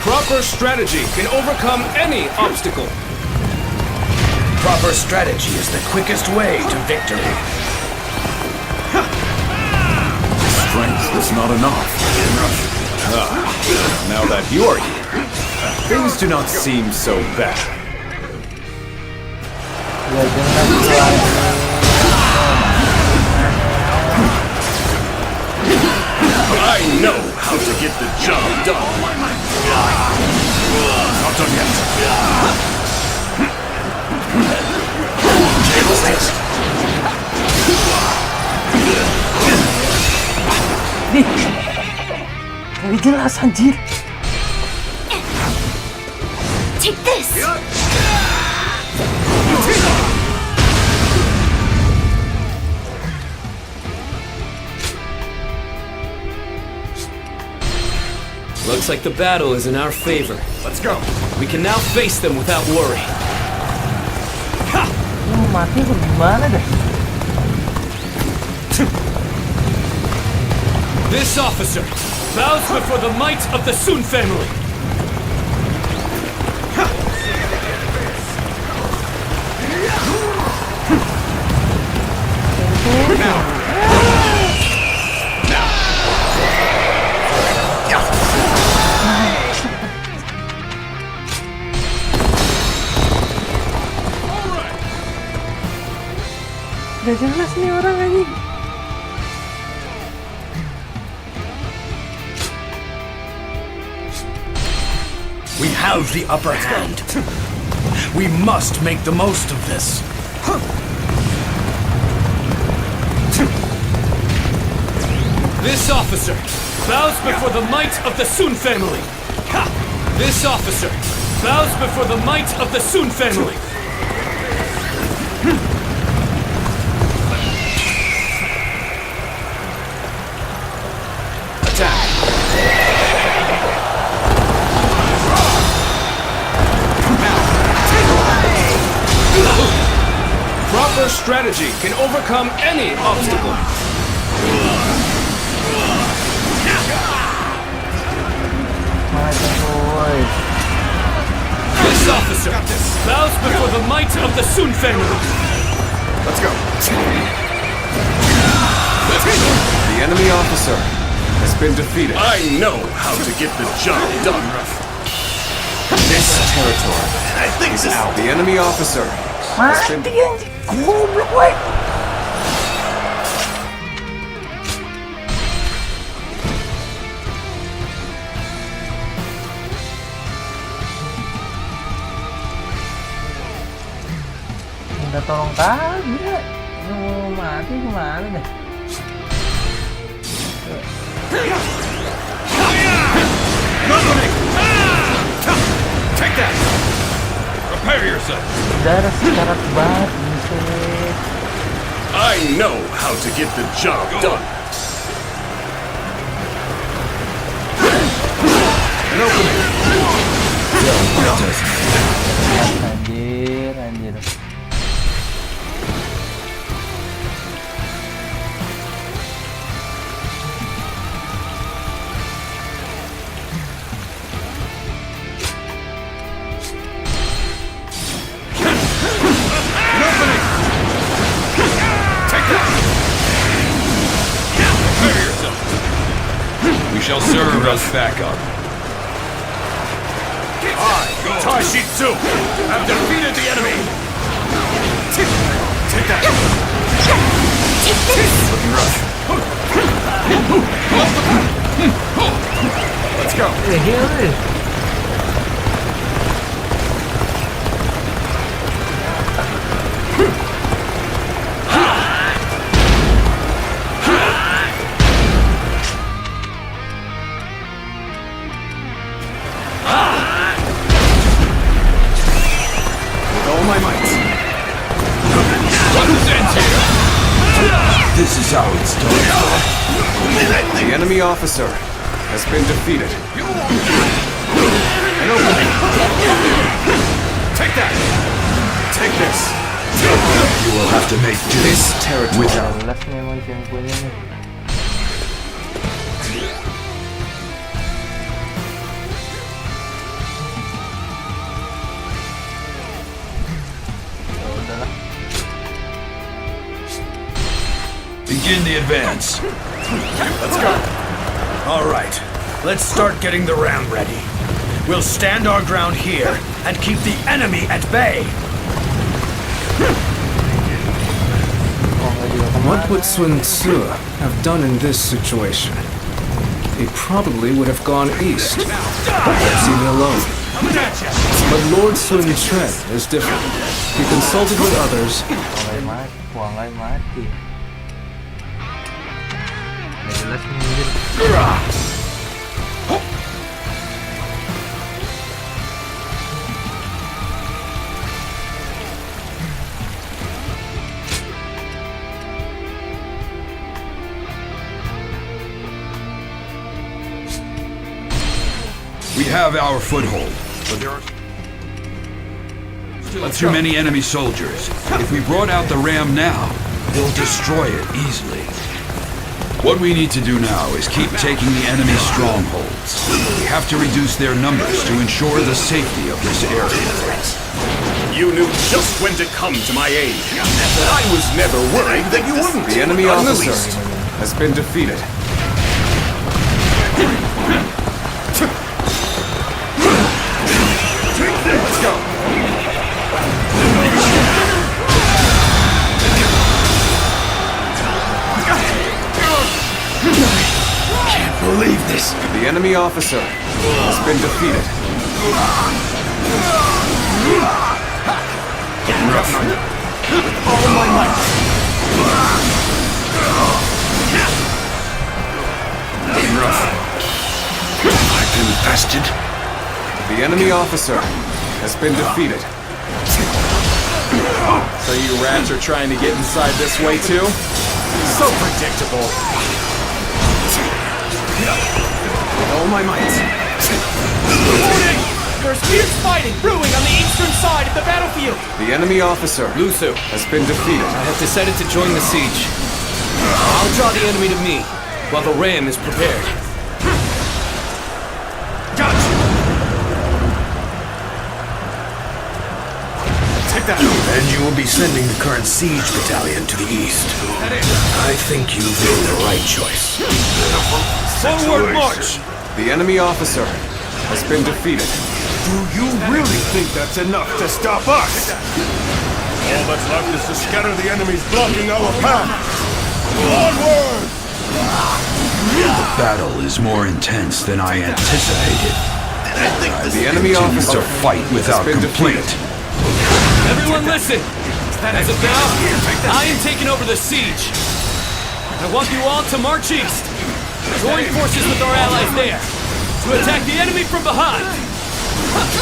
Proper strategy can overcome any obstacle.
Proper strategy is the quickest way to victory.
Strength is not enough. Now that you are here, things do not seem so bad.
I know how to get the job done.
Not done yet.
Gak jelas anjir.
Take this!
Looks like the battle is in our favor.
Let's go.
We can now face them without worry.
Mati apa gimana dah?
This officer bows before the might of the Sun family.
Gak jelas nih orang anjing.
We have the upper hand. We must make the most of this.
This officer bows before the might of the Sun family. This officer bows before the might of the Sun family.
Proper strategy can overcome any obstacle.
This officer bows before the might of the Sun family.
Let's go. The enemy officer has been defeated.
I know how to get the job done.
This territory is out. The enemy officer has been...
Goblok woy. Minta tolong kagak. Ini mau mati gimana deh?
Take that. Prepare yourself.
Darah sekarat banget buset.
I know how to get the job done.
An opening.
Anjir, anjir.
We shall serve as backup. I, Taishitsu, have defeated the enemy. Take that.
Looking rough. Let's go.
This is how it's done.
The enemy officer has been defeated. An opening. Take that. Take this.
You will have to make do
This territory
without.
Jelas memang temponya nih.
Begin the advance.
Let's go. All right. Let's start getting the ram ready. We'll stand our ground here and keep the enemy at bay.
What would Sun Tzu have done in this situation? He probably would have gone east, left me alone. But Lord Sun Quan is different. He consulted with others.
Wangay mati. Jelas minggir.
We have our foothold, but there are too many enemy soldiers. If we brought out the ram now, they'll destroy it easily. What we need to do now is keep taking the enemy's strongholds. We have to reduce their numbers to ensure the safety of this area.
You knew just when to come to my aid. I was never worried that you wouldn't.
The enemy
Not in the
officer
least.
has been defeated.
Let's go.
Can't believe this.
The enemy officer has been defeated.
With all my might. I've been bested.
The enemy officer has been defeated.
So you rats are trying to get inside this way too? So predictable.
With all my might.
Warning! There's fierce fighting brewing on the eastern side of the battlefield.
The enemy officer,
Lusu,
has been defeated.
I have decided to join the siege. I'll draw the enemy to me, while the ram is prepared.
Gotcha. Take that.
And you will be sending the current siege battalion to the east. I think you've made the right choice.
Forward march!
The enemy officer has been defeated.
Do you really think that's enough to stop us? All that's left is to scatter the enemies blocking our path. Onward!
The battle is more intense than I anticipated.
The enemy officer
A fight without
has been
complaint.
defeated.
Everyone listen! As of now, I am taking over the siege. I want you all to march east. Join forces with our allies there to attack the enemy from behind.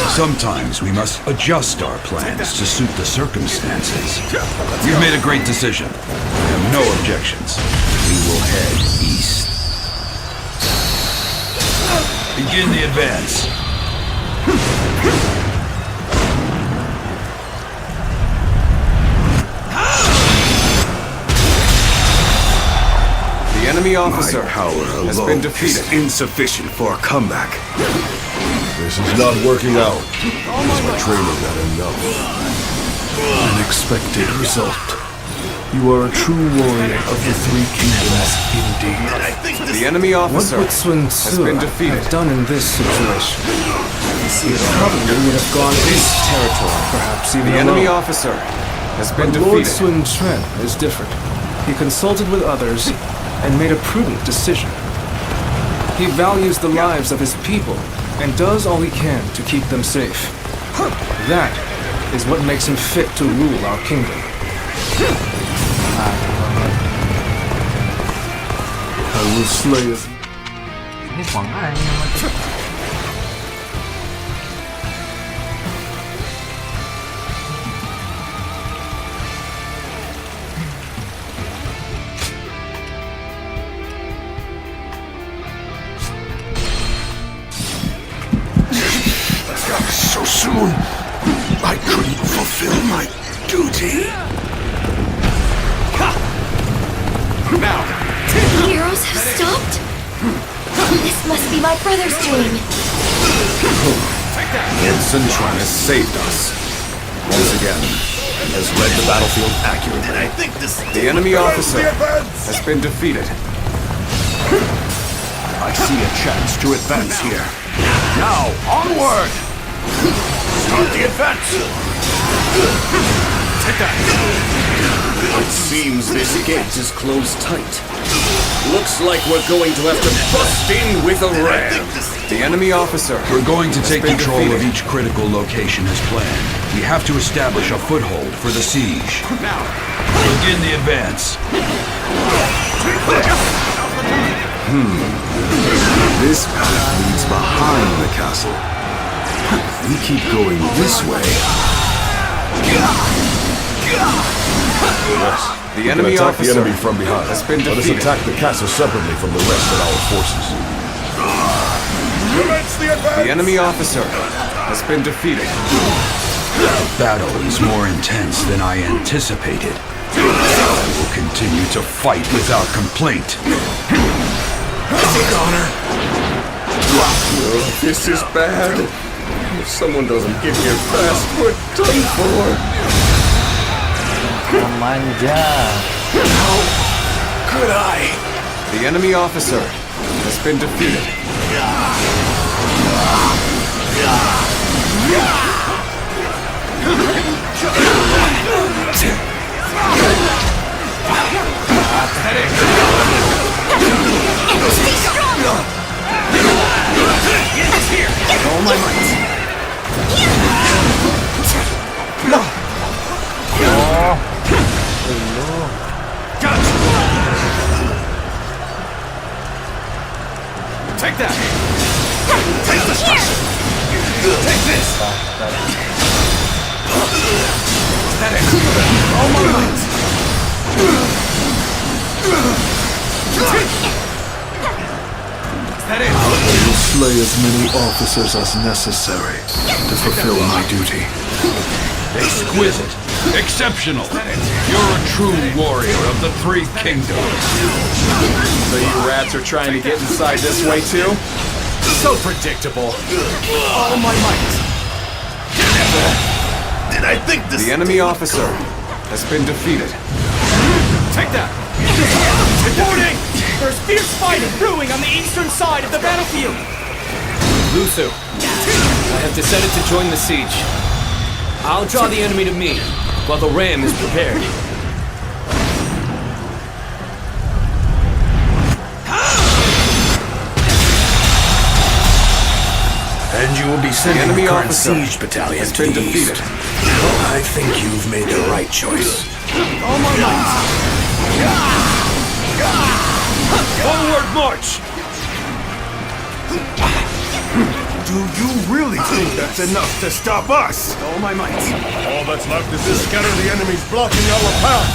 Sometimes we must adjust our plans to suit the circumstances. You've made a great decision. I have no objections. We will head east. Begin the advance.
The enemy officer
My power
has
alone
been defeated.
is insufficient for a comeback.
This is not working out. Is my training not enough?
Unexpected result. You are a true warrior of the three kingdoms, indeed.
The enemy
What
officer
would Sun
has
Tzu
been defeated.
have done in this situation? He probably would have gone this territory, perhaps even
The enemy
alone.
officer has been
But Lord
defeated.
Sun Quan is different. He consulted with others and made a prudent decision. He values the lives of his people and does all he can to keep them safe. That is what makes him fit to rule our kingdom.
I will slay it.
Ini Quảng Anh nhưng mà
So soon, I couldn't fulfill my duty.
Now,
The arrows have stopped? This must be my brother's doing.
Lord Sun Quan has saved us. Once again, has led the battlefield accurately.
The enemy officer has been defeated.
I see a chance to advance here. Now, onward! Start the advance!
Take that! It seems this gate is closed tight. Looks like we're going to have to bust in with a ram.
The enemy officer
We're going to take
been
control of
defeated.
each critical location as planned. We have to establish a foothold for the siege.
Now,
Begin the advance.
This path leads behind the castle. If we keep going this way...
Yes.
The
We can
enemy
attack the
officer
enemy from behind.
has been
Let us
defeated.
attack the castle separately from the rest of our forces.
The enemy officer has been defeated.
The battle is more intense than I anticipated. I will continue to fight without complaint.
Take honor. Oh, this is bad. If someone doesn't get here fast, we're done for.
Manja.
How could I?
The enemy officer has been defeated.
Stay strong!
With all my might.
Take that! Take this! Take this! That it! All my might! That it!
I will slay as many officers as necessary to fulfill my duty.
Exquisite. Exceptional. You're a true warrior of the Three Kingdoms.
So you rats are trying to get inside this way too? So predictable. All my might.
Did I think this?
The enemy officer has been defeated.
Take that!
Reporting! There's fierce fighting brewing on the eastern side of the battlefield!
Luther, I have decided to join the siege. I'll draw the enemy to me, while the ram is prepared.
And you will be sending
The enemy
the current
officer
siege battalion
has
to
been
the east.
defeated.
I think you've made the right choice.
All my might!
Forward march!
Do you really think that's enough to stop us?
All my might.
All that's left is to scatter the enemies blocking our path.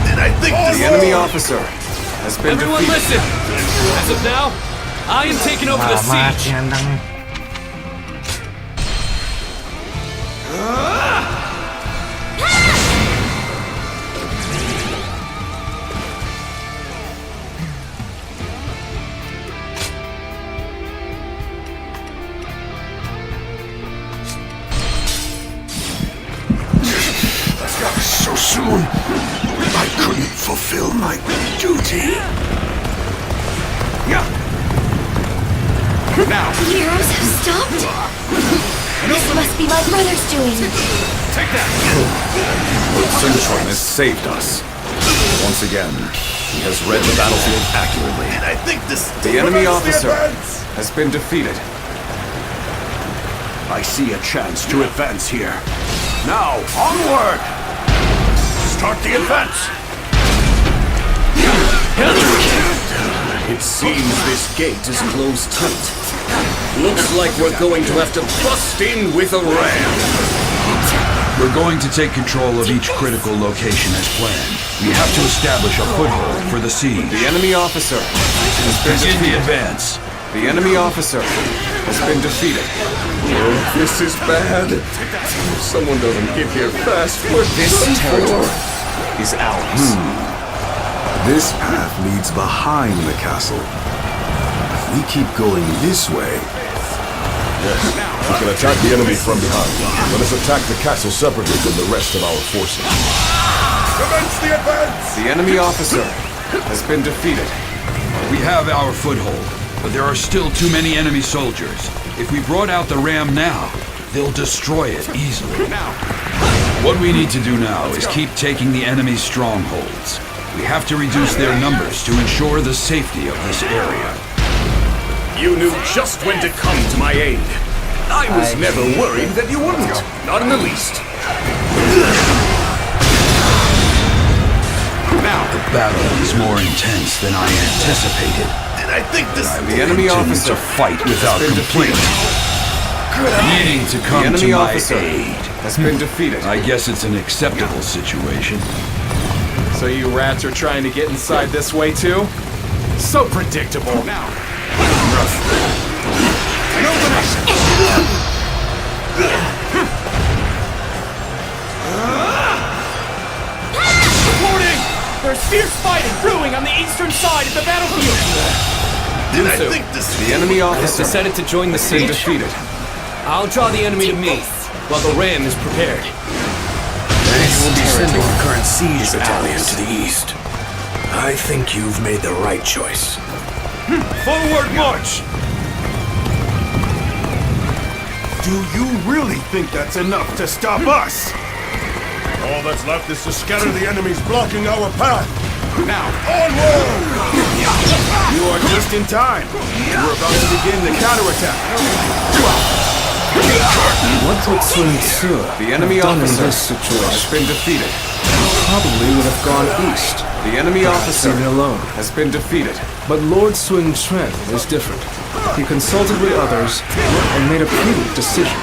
Did I think
The enemy officer has been
Everyone
defeated.
listen! As of now, I am taking over the
Mati
siege.
nandang.
So soon, I couldn't fulfill my duty.
Now!
The arrows have stopped? This must be my brother's doing.
Take that!
Lord Sun Quan has saved us. Once again, he has read the battlefield accurately.
And I think this.
The enemy officer has been defeated.
I see a chance to advance here. Now, onward! Start the advance!
It seems this gate is closed tight. Looks like we're going to have to bust in with a ram.
We're going to take control of each critical location as planned. We have to establish a foothold for the siege.
The enemy officer has been
Begin the
defeated.
advance.
The enemy officer has been defeated.
Oh, this is bad. If someone doesn't get here fast, we're
This
done for.
territory is ours.
This path leads behind the castle. If we keep going this way,
Yes, we can attack the enemy from behind. Let us attack the castle separately from the rest of our forces.
commence the advance!
The enemy officer has been defeated.
We have our foothold, but there are still too many enemy soldiers. If we brought out the ram now, they'll destroy it easily. What we need to do now is keep taking the enemy's strongholds. We have to reduce their numbers to ensure the safety of this area.
You knew just when to come to my aid. I was never worried that you wouldn't. Not in the least.
Now, the battle is more intense than I anticipated.
And I think this.
The enemy
Continue
officer
to fight without
has been
complaint. Needing to
The
come to
enemy
my
officer
aid.
has been defeated.
I guess it's an acceptable situation.
So you rats are trying to get inside this way too? So predictable. Now.
Reporting!
enemy
has
officer
decided to join the
has been
siege.
defeated.
I'll draw the enemy to me, while the ram is prepared.
Then you will be sending the current siege battalion to the east. I think you've made the right choice.
Forward march!
Do you really think that's enough to stop us?
All that's left is to scatter the enemies blocking our path.
Now, onward! You are just in time. We're about to begin the counterattack.
What would Sun Tzu
The enemy
have done in
officer
this situation?
has been defeated.
Probably would have gone east.
The enemy officer
Leave me alone.
has been defeated.
But Lord Sun Quan is different. He consulted with others and made a prudent decision.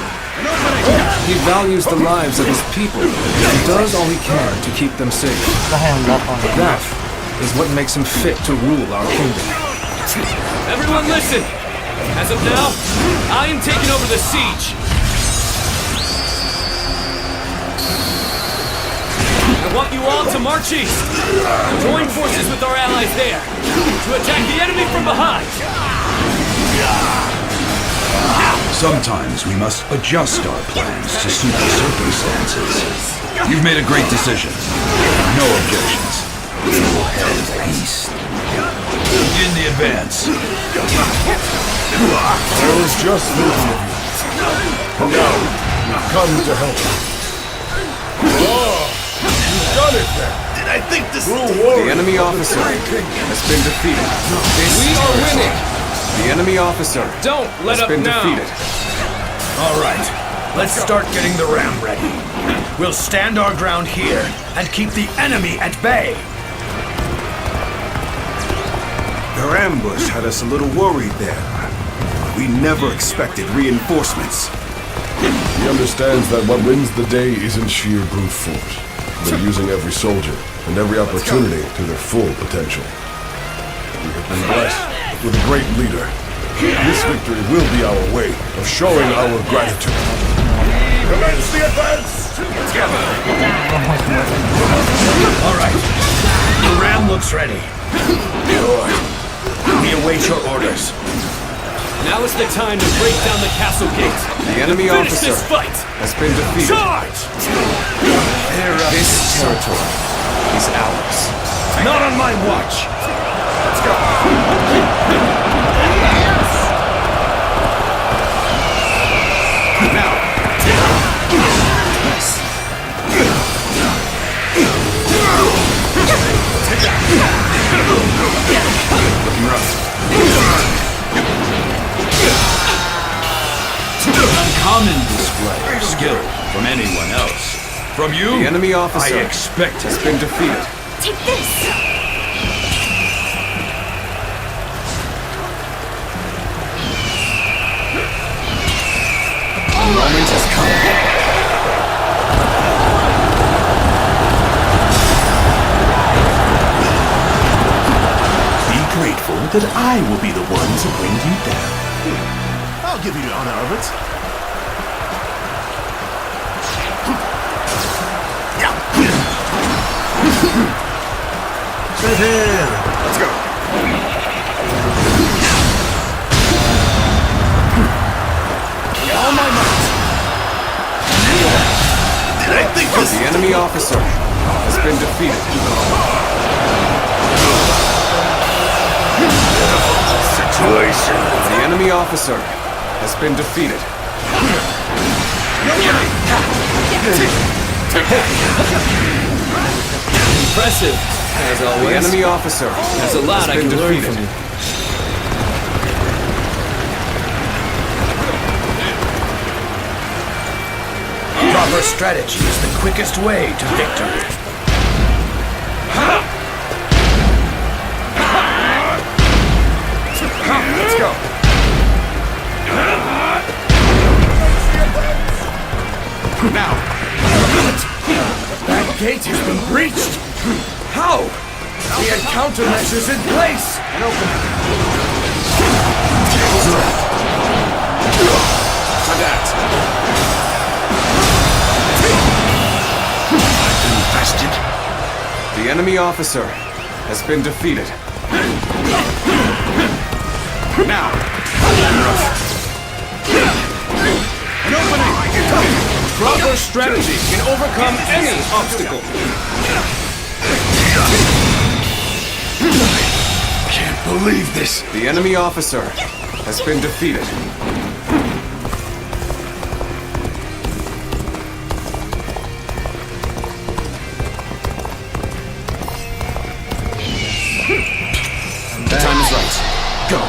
He values the lives of his people and does all he can to keep them safe. That is what makes him fit to rule our kingdom.
Everyone listen! As of now, I am taking over the siege. I want you all to march east. Join forces with our allies there to attack the enemy from behind.
Sometimes we must adjust our plans to suit the circumstances. You've made a great decision. No objections. We will head east. Begin the advance.
I was just thinking of you. Now, you've come to help. Oh, you've done it then.
Did I think this
The enemy officer has been defeated.
We are winning!
The enemy officer
Don't let
has
up
been
now!
defeated.
All right, let's start getting the ram ready. We'll stand our ground here and keep the enemy at bay.
Their ambush had us a little worried there. We never expected reinforcements.
He understands that what wins the day isn't sheer brute force, but using every soldier and every opportunity to their full potential. We have been blessed with a great leader. This victory will be our way of showing our gratitude. Commence the advance!
All right, the ram looks ready. Good. We await your orders.
Now is the time to break down the castle gate.
The enemy
Finish
officer
this fight.
has been defeated.
Charge!
This territory is ours.
Not on my watch. Let's go. Now. Looking rough. Uncommon display of skill from anyone else. From you,
The enemy officer
I expect
has been defeated.
Take this!
The moment has come.
Be grateful that I will be the one to bring you down. I'll give you the honor of it.
Let's go.
All my might. Did I think this?
The enemy officer has been defeated.
Situation.
The enemy officer has been defeated.
Impressive, as always.
The enemy officer
There's a lot I
has been
can learn
defeated.
from you.
proper strategy is the quickest way to victory.
Let's go. Now.
That gate has been breached. How? We had countermeasures in place.
The enemy officer has been defeated.
Now.
An opening! Proper strategy can overcome any obstacle.
Can't believe this.
The enemy officer has been defeated. The time is right. Go.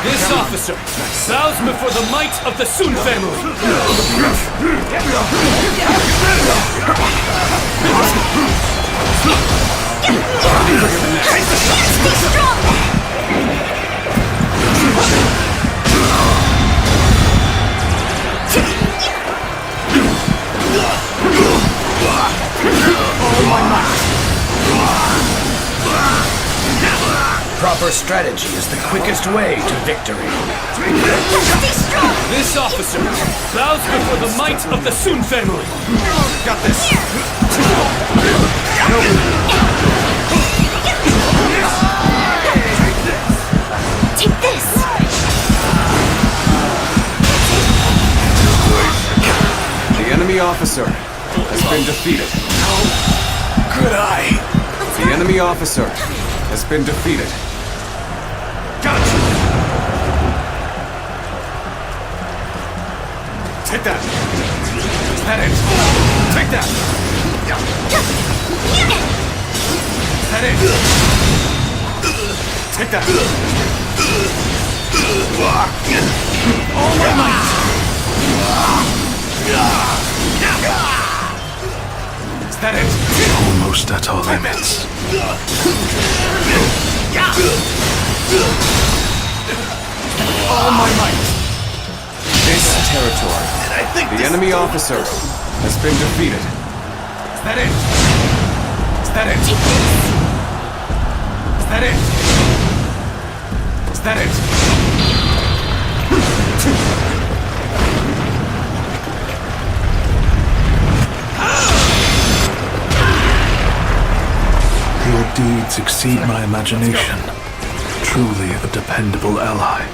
This officer bows before the might of the Sun family.
Proper strategy is the quickest way to victory.
This officer bows before the might of the Sun family.
Got this.
Take this.
The enemy officer has been defeated.
Good eye.
The enemy officer has been defeated.
Gotcha.
Take that. Is that it? Take that. Is that it? Take that. All my might. Is that it?
Almost at our limits.
All my might. This territory. The enemy officer has been defeated. Is that it? Is that it? Is that it? Is that it?
Your deeds exceed my imagination. Truly a dependable ally.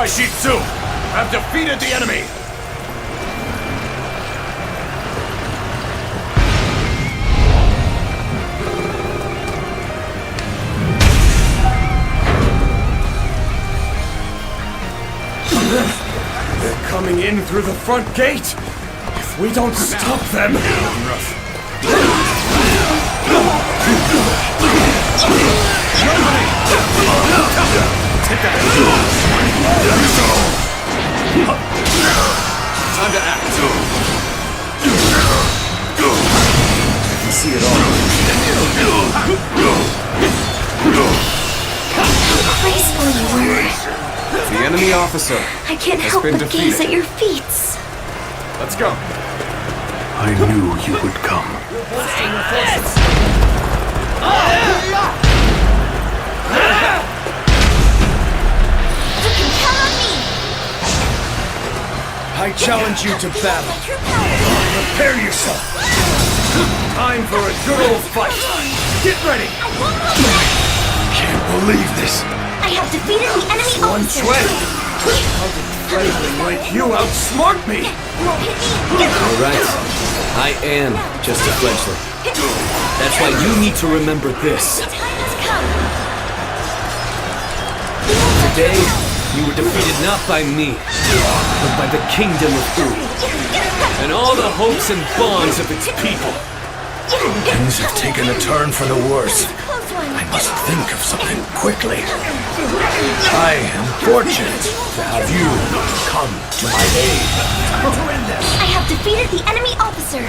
Shitsu have defeated the enemy.
They're coming in through the front gate. If we don't stop them.
Take that. Time to act. I can see it all.
Graceful you were.
The enemy officer
I can't
has
help
been
but
defeated.
gaze at your feet.
Let's go.
I knew you would come.
I challenge you to battle. Prepare yourself.
Time for a good old fight. Get ready.
Can't believe this.
I have defeated the enemy officer.
Like you outsmart me.
All right. I am just a fledgling. That's why you need to remember this. Today, you were defeated not by me, but by the kingdom of Uri, and all the hopes and bonds of its people.
Things have taken a turn for the worse. I must think of something quickly. I am fortunate to have you come to my aid.
I have defeated the enemy officer.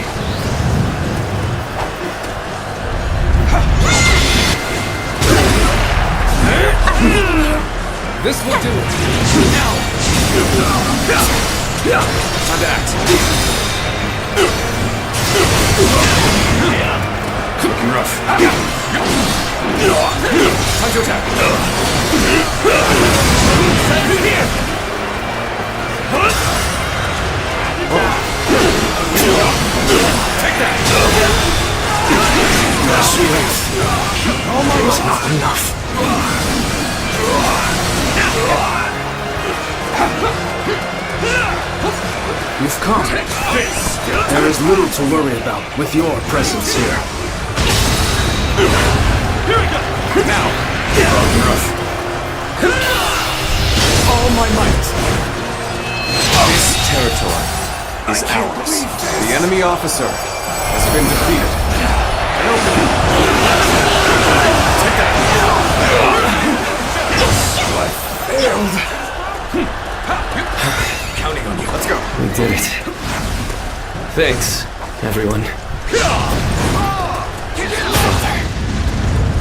This will do it. Now! Time to act. Looking rough. Time to attack. Here! Take that!
My strength is not enough.
You've come. There is little to worry about with your presence here. Here we go! Now! Rough. All my might. This territory is ours. The enemy officer has been defeated. Take that! Failed. Counting on you. Let's go.
We did it. Thanks, everyone.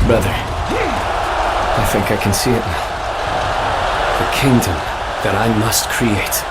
Brother, I think I can see it now. The kingdom that I must create.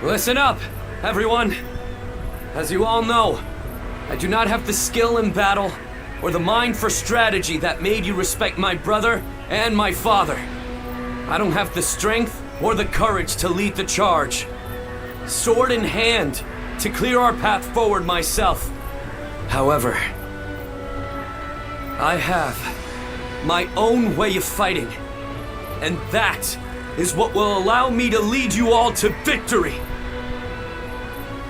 Listen up, everyone. As you all know, I do not have the skill in battle or the mind for strategy that made you respect my brother and my father. I don't have the strength or the courage to lead the charge. Sword in hand, to clear our path forward myself. However, I have my own way of fighting, and that is what will allow me to lead you all to victory.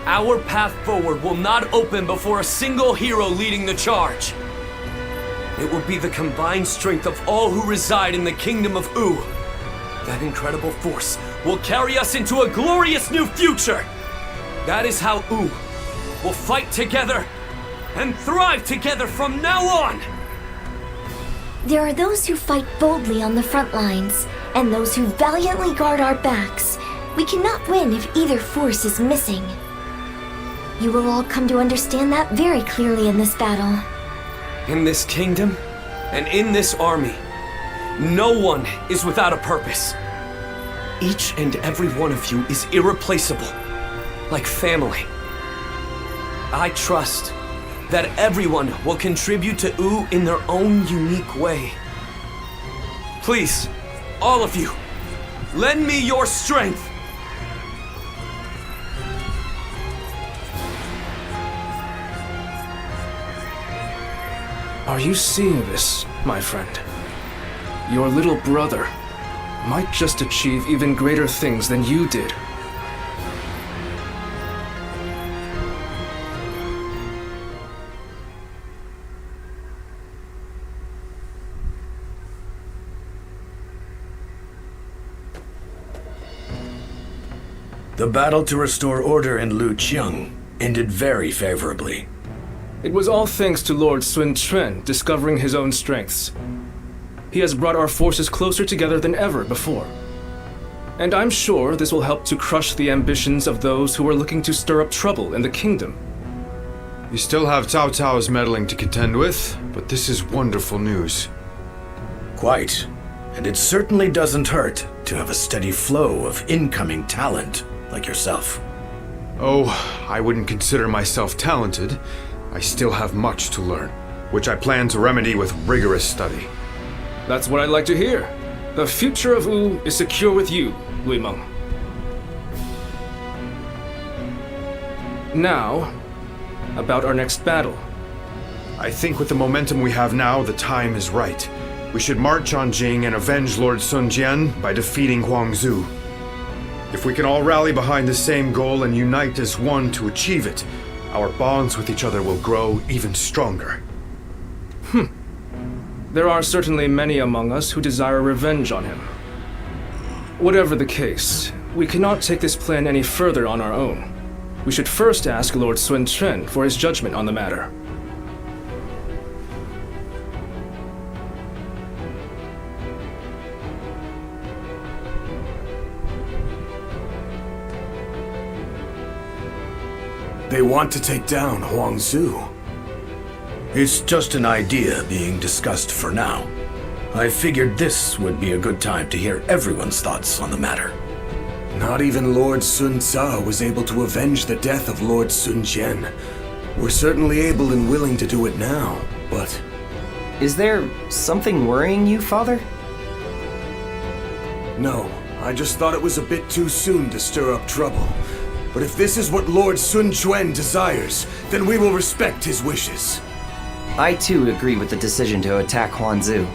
Our path forward will not open before a single hero leading the charge. It will be the combined strength of all who reside in the kingdom of U. That incredible force will carry us into a glorious new future. That is how U will fight together and thrive together from now on.
There are those who fight boldly on the front lines, and those who valiantly guard our backs. We cannot win if either force is missing. You will all come to understand that very clearly in this battle.
In this kingdom, and in this army, no one is without a purpose. Each and every one of you is irreplaceable, like family. I trust that everyone will contribute to U in their own unique way. Please, all of you, lend me your strength.
Are you seeing this, my friend? Your little brother might just achieve even greater things than you did.
The battle to restore order in Luqiang ended very favorably.
It was all thanks to Lord Sun Quan discovering his own strengths. He has brought our forces closer together than ever before. And I'm sure this will help to crush the ambitions of those who are looking to stir up trouble in the kingdom.
You still have Cao Cao's meddling to contend with, but this is wonderful news.
Quite. And it certainly doesn't hurt to have a steady flow of incoming talent like yourself.
Oh, I wouldn't consider myself talented. I still have much to learn, which I plan to remedy with rigorous study.
That's what I'd like to hear. The future of Wu is secure with you, Emang. Now, about our next battle.
I think with the momentum we have now, the time is right. We should march on Jing and avenge Lord Sun Jian by defeating Huangzu. If we can all rally behind the same goal and unite as one to achieve it, our bonds with each other will grow even stronger.
There are certainly many among us who desire revenge on him. Whatever the case, we cannot take this plan any further on our own. We should first ask Lord Sun Quan for his judgment on the matter.
They want to take down Huangzu.
It's just an idea being discussed for now. I figured this would be a good time to hear everyone's thoughts on the matter.
Not even Lord Sun Tzu was able to avenge the death of Lord Sun Jian. We're certainly able and willing to do it now, but...
Is there something worrying you, Father?
No, I just thought it was a bit too soon to stir up trouble. But if this is what Lord Sun Quan desires, then we will respect his wishes.
I too agree with the decision to attack Huangzu.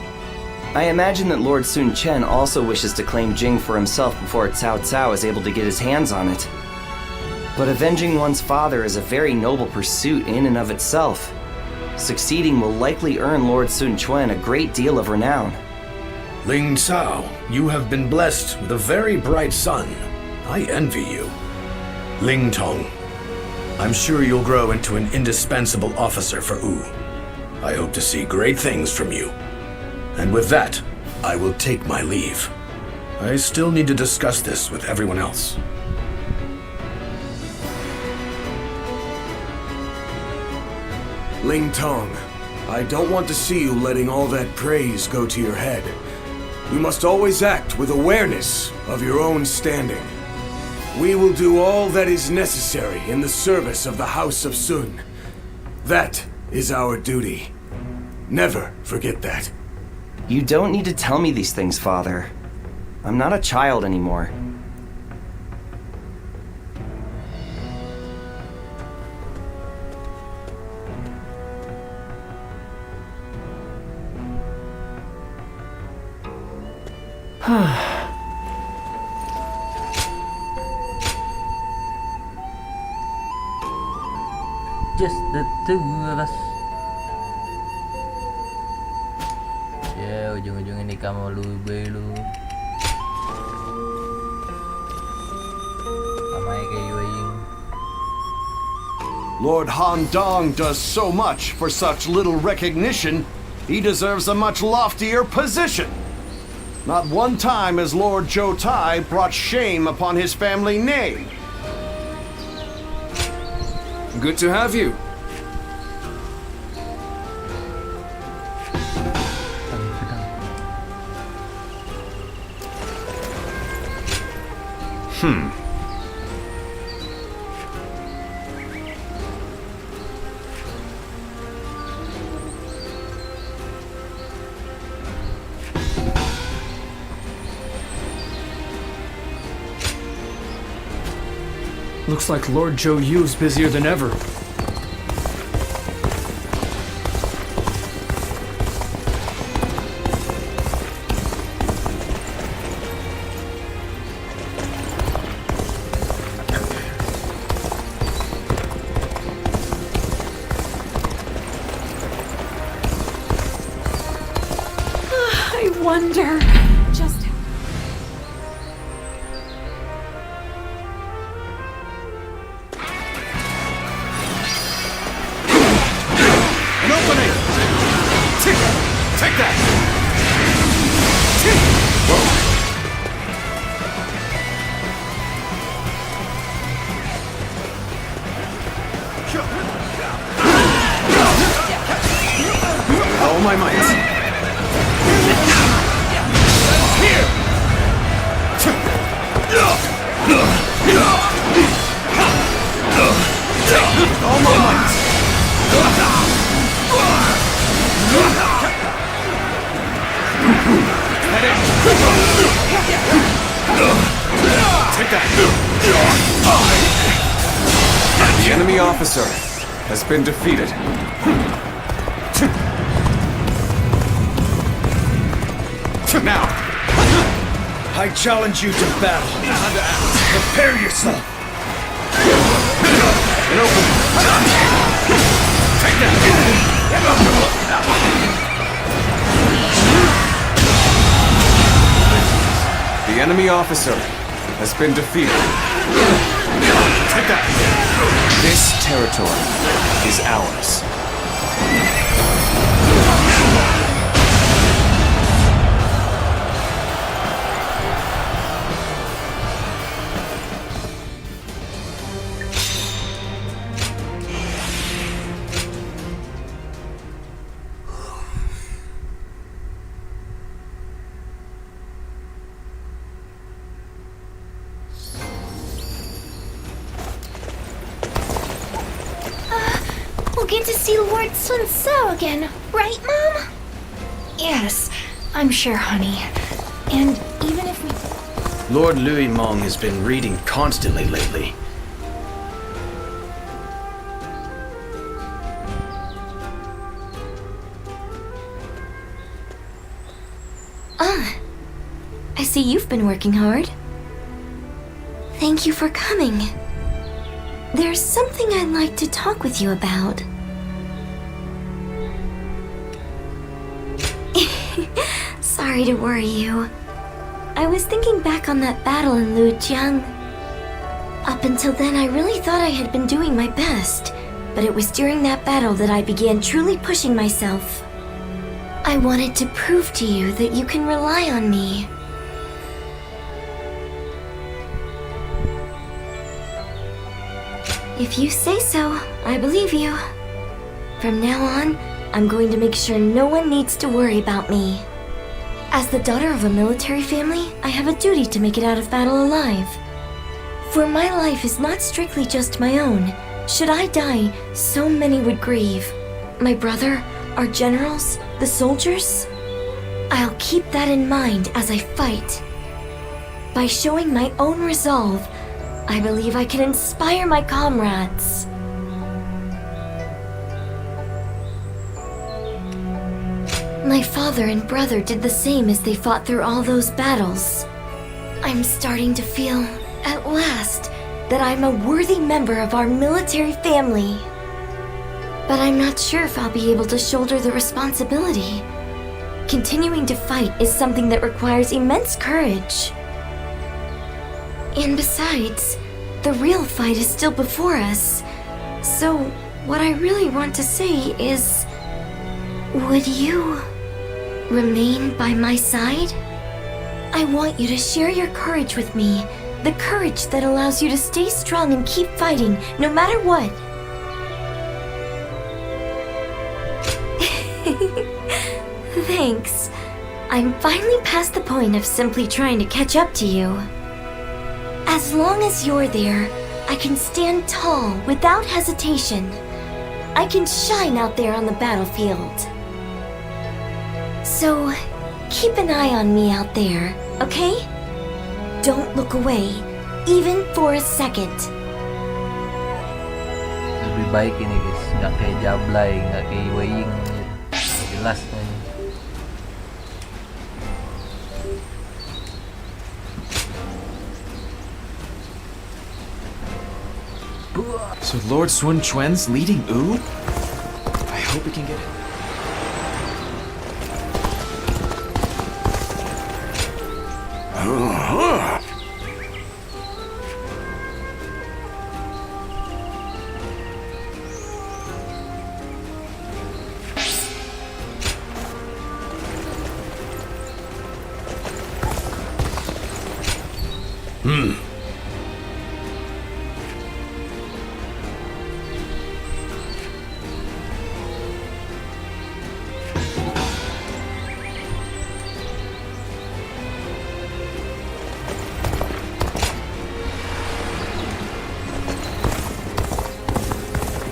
I imagine that Lord Sun Quan also wishes to claim Jing for himself before Cao Cao is able to get his hands on it. But avenging one's father is a very noble pursuit in and of itself. Succeeding will likely earn Lord Sun Quan a great deal of renown.
Ling Cao, you have been blessed with a very bright son. I envy you. Ling Tong, I'm sure you'll grow into an indispensable officer for Wu. I hope to see great things from you. And with that, I will take my leave. I still need to discuss this with everyone else.
Ling Tong, I don't want to see you letting all that praise go to your head. You must always act with awareness of your own standing. We will do all that is necessary in the service of the House of Sun. That is our duty. Never forget that.
You don't need to tell me these things, Father. I'm not a child anymore.
Just the two of us. Ya, ujung-ujung ini kamu lu.
Lord Han Dong does so much for such little recognition, he deserves a much loftier position. Not one time has Lord Zhou Tai brought shame upon his family name.
Good to have you.
Looks like Lord Zhou Yu's busier than ever.
I wonder just how...
An opening! Take that! Whoa.
Take that! The enemy officer has been defeated. Now!
I challenge you to battle. Prepare yourself.
And open. Take that! The enemy officer has been defeated. Take that! This territory is ours.
We'll get to see Lord Sun So again, right, Mom? Yes, I'm sure, honey. And even if we...
Lord Louis Mong has been reading constantly lately.
I see you've been working hard. Thank you for coming. There's something I'd like to talk with you about. Sorry to worry you. I was thinking back on that battle in Lujiang. Up until then, I really thought I had been doing my best, but it was during that battle that I began truly pushing myself. I wanted to prove to you that you can rely on me. If you say so, I believe you. From now on, I'm going to make sure no one needs to worry about me. As the daughter of a military family, I have a duty to make it out of battle alive. For my life is not strictly just my own. Should I die, so many would grieve. My brother, our generals, the soldiers? I'll keep that in mind as I fight. By showing my own resolve, I believe I can inspire my comrades. My father and brother did the same as they fought through all those battles. I'm starting to feel, at last, that I'm a worthy member of our military family. But I'm not sure if I'll be able to shoulder the responsibility. Continuing to fight is something that requires immense courage. And besides, the real fight is still before us. So, what I really want to say is... would you remain by my side? I want you to share your courage with me. The courage that allows you to stay strong and keep fighting, no matter what. Thanks. I'm finally past the point of simply trying to catch up to you. As long as you're there, I can stand tall without hesitation. I can shine out there on the battlefield. So, keep an eye on me out there, okay? Don't look away, even for a second.
Lebih baik ini guys, nggak kayak Jablay, nggak kayak Weiing. Jelas nih.
So Lord Sun Quan's leading Wu? I hope we can get it.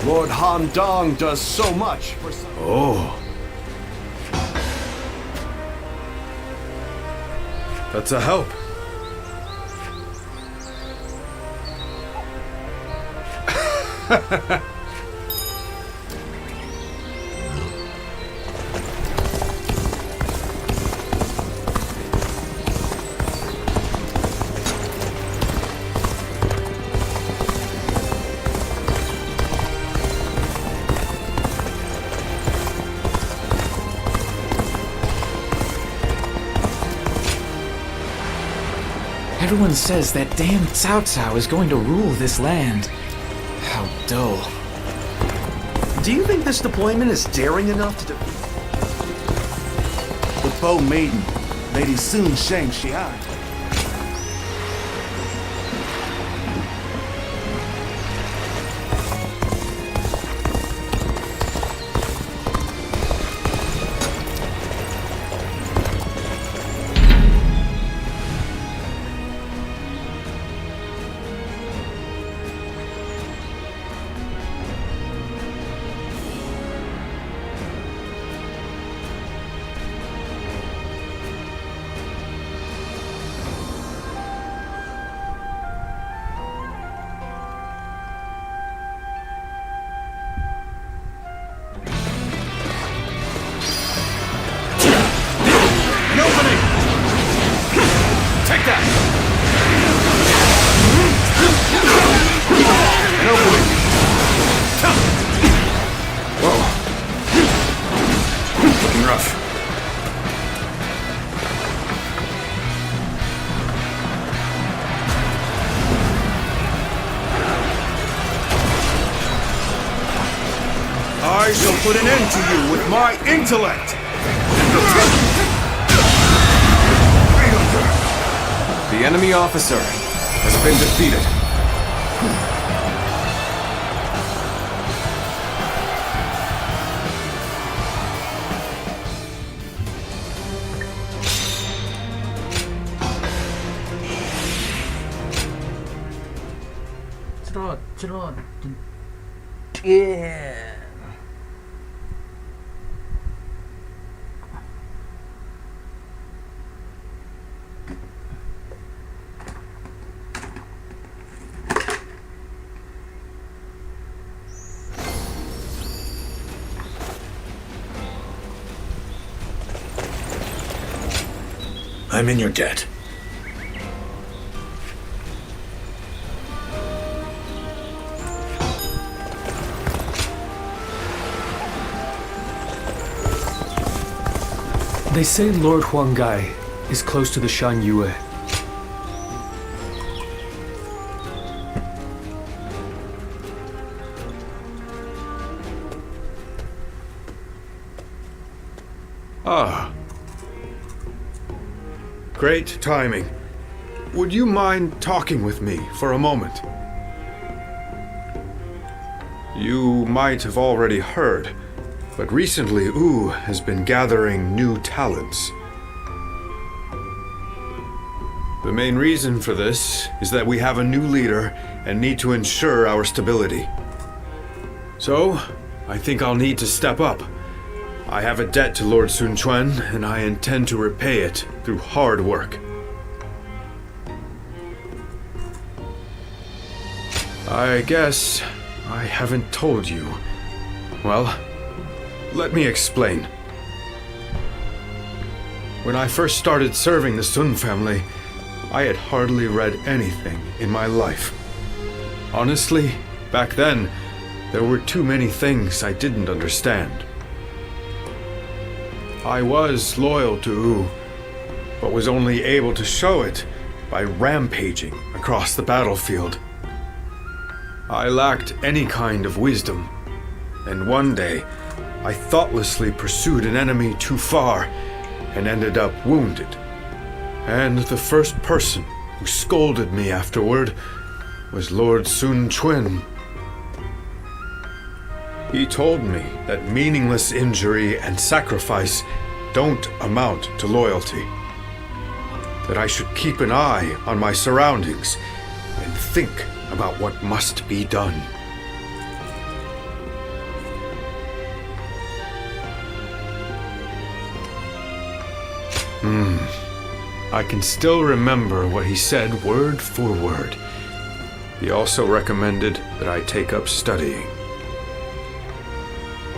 Lord Han Dong does so much for some...
Oh. That's a help.
Everyone says that damn Cao is going to rule this land. How dull.
Do you think this deployment is daring enough to defeat
the Bow Maiden, Lady Sun Sheng Xian? I shall put an end to you with my intellect!
The enemy officer has been defeated.
Cerot. Yeah.
I'm in your debt.
They say Lord Huanggai is close to the Shan Yue.
Ah. Great timing. Would you mind talking with me for a moment? You might have already heard, but recently Wu has been gathering new talents. The main reason for this is that we have a new leader and need to ensure our stability. So, I think I'll need to step up. I have a debt to Lord Sun Quan, and I intend to repay it through hard work. I guess I haven't told you. Well, let me explain. When I first started serving the Sun family, I had hardly read anything in my life. Honestly, back then, there were too many things I didn't understand. I was loyal to Wu, but was only able to show it by rampaging across the battlefield. I lacked any kind of wisdom, and one day, I thoughtlessly pursued an enemy too far and ended up wounded. And the first person who scolded me afterward was Lord Sun Quan. He told me that meaningless injury and sacrifice don't amount to loyalty. That I should keep an eye on my surroundings and think about what must be done. I can still remember what he said word for word. He also recommended that I take up studying.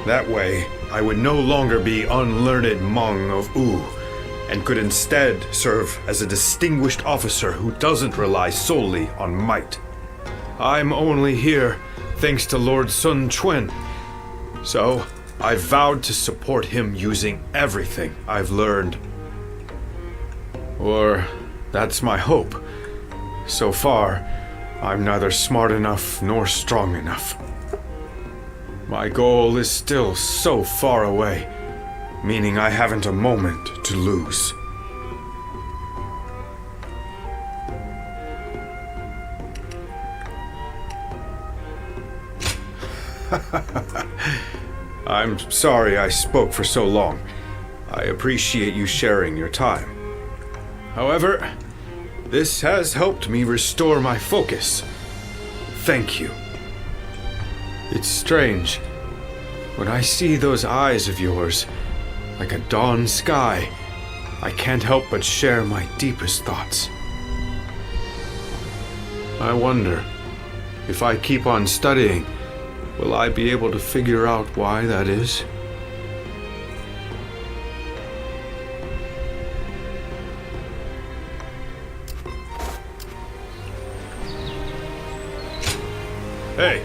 That way, I would no longer be unlearned Hmong of U, and could instead serve as a distinguished officer who doesn't rely solely on might. I'm only here thanks to Lord Sun Quan, so I vowed to support him using everything I've learned. Or that's my hope. So far, I'm neither smart enough nor strong enough. My goal is still so far away, meaning I haven't a moment to lose. I'm sorry I spoke for so long. I appreciate you sharing your time. However, this has helped me restore my focus. Thank you. It's strange. When I see those eyes of yours, like a dawn sky, I can't help but share my deepest thoughts. I wonder, if I keep on studying, will I be able to figure out why that is? Hey!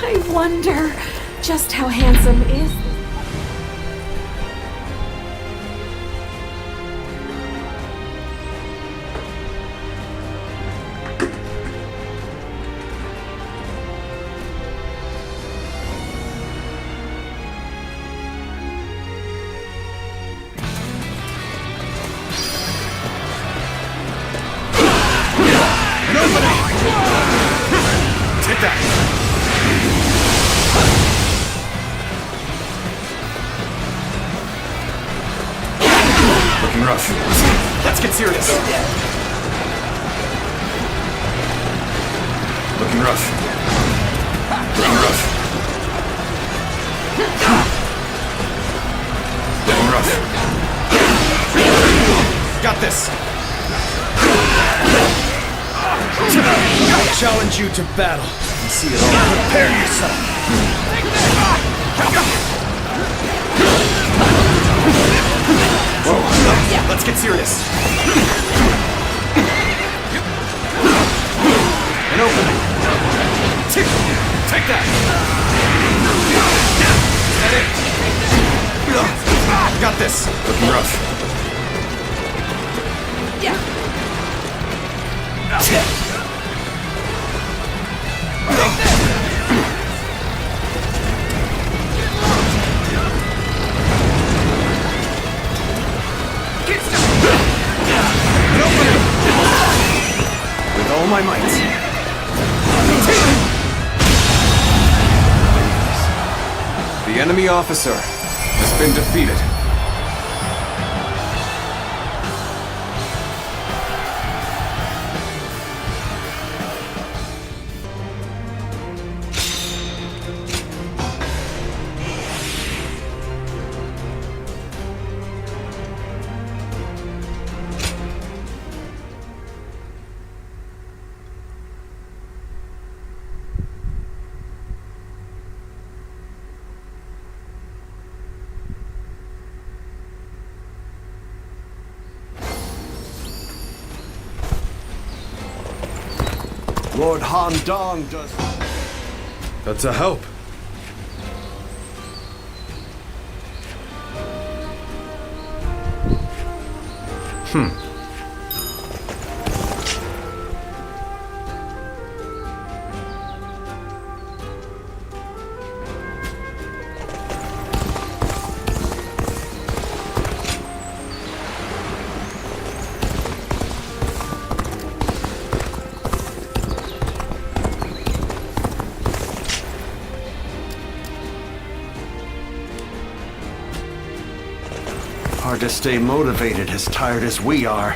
I wonder just how handsome is.
Take that!
Looking rough.
Let's get serious.
Looking rough. Looking rough. Looking rough.
Got this. I challenge you to battle. And see it all. Prepare yourself. Whoa. Let's get serious. An opening. Take that. Is that it? Got this.
Looking rough.
With all my might. The enemy officer has been defeated.
Lord Han Dong does...
That's a help.
Hard to stay motivated as tired as we are.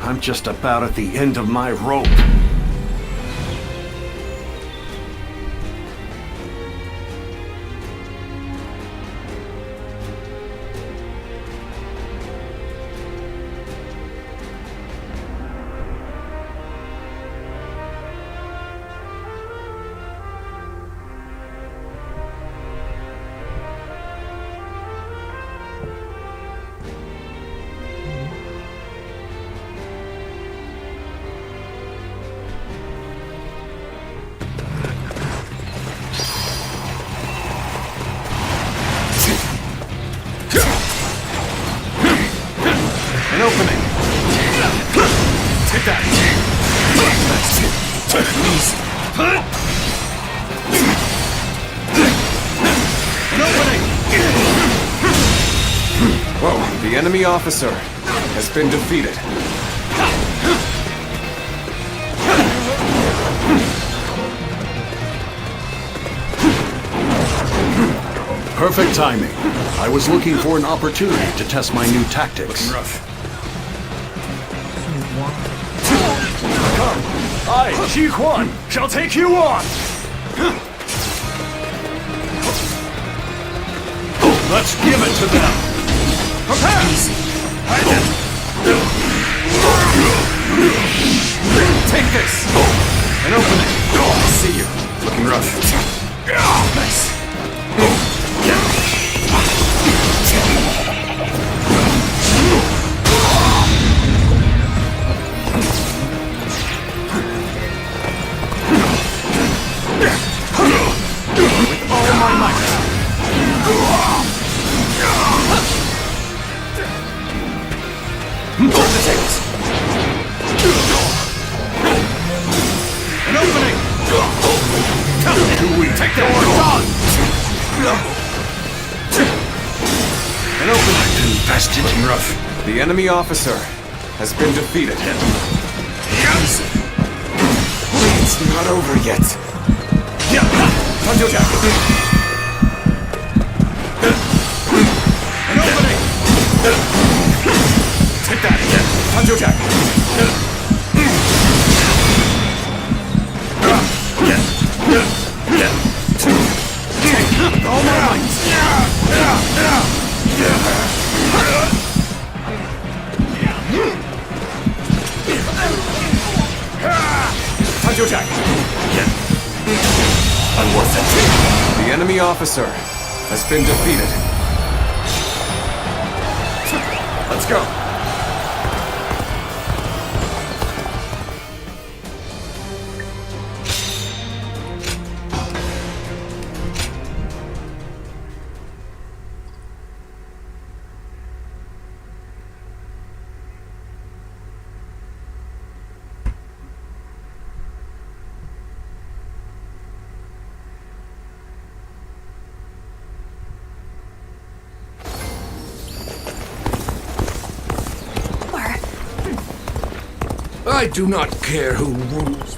I'm just about at the end of my rope.
The enemy officer has been defeated.
Perfect timing. I was looking for an opportunity to test my new tactics.
Come, I, Ji Huan, shall take you on!
Let's give it to them!
Prepare!
Take this! An opening! I see you. Looking rough. Nice.
With all my might!
Turn the tables.
An opening!
Too weak.
Take that one!
An opening. Infested and rough. The enemy officer has been defeated. It's not over yet. Tanjo Jack.
An opening!
Take that. Tanjo Jack.
All my might!
Tanjo Jack. Unworth it. The enemy officer has been defeated. Let's go.
I do not care who rules.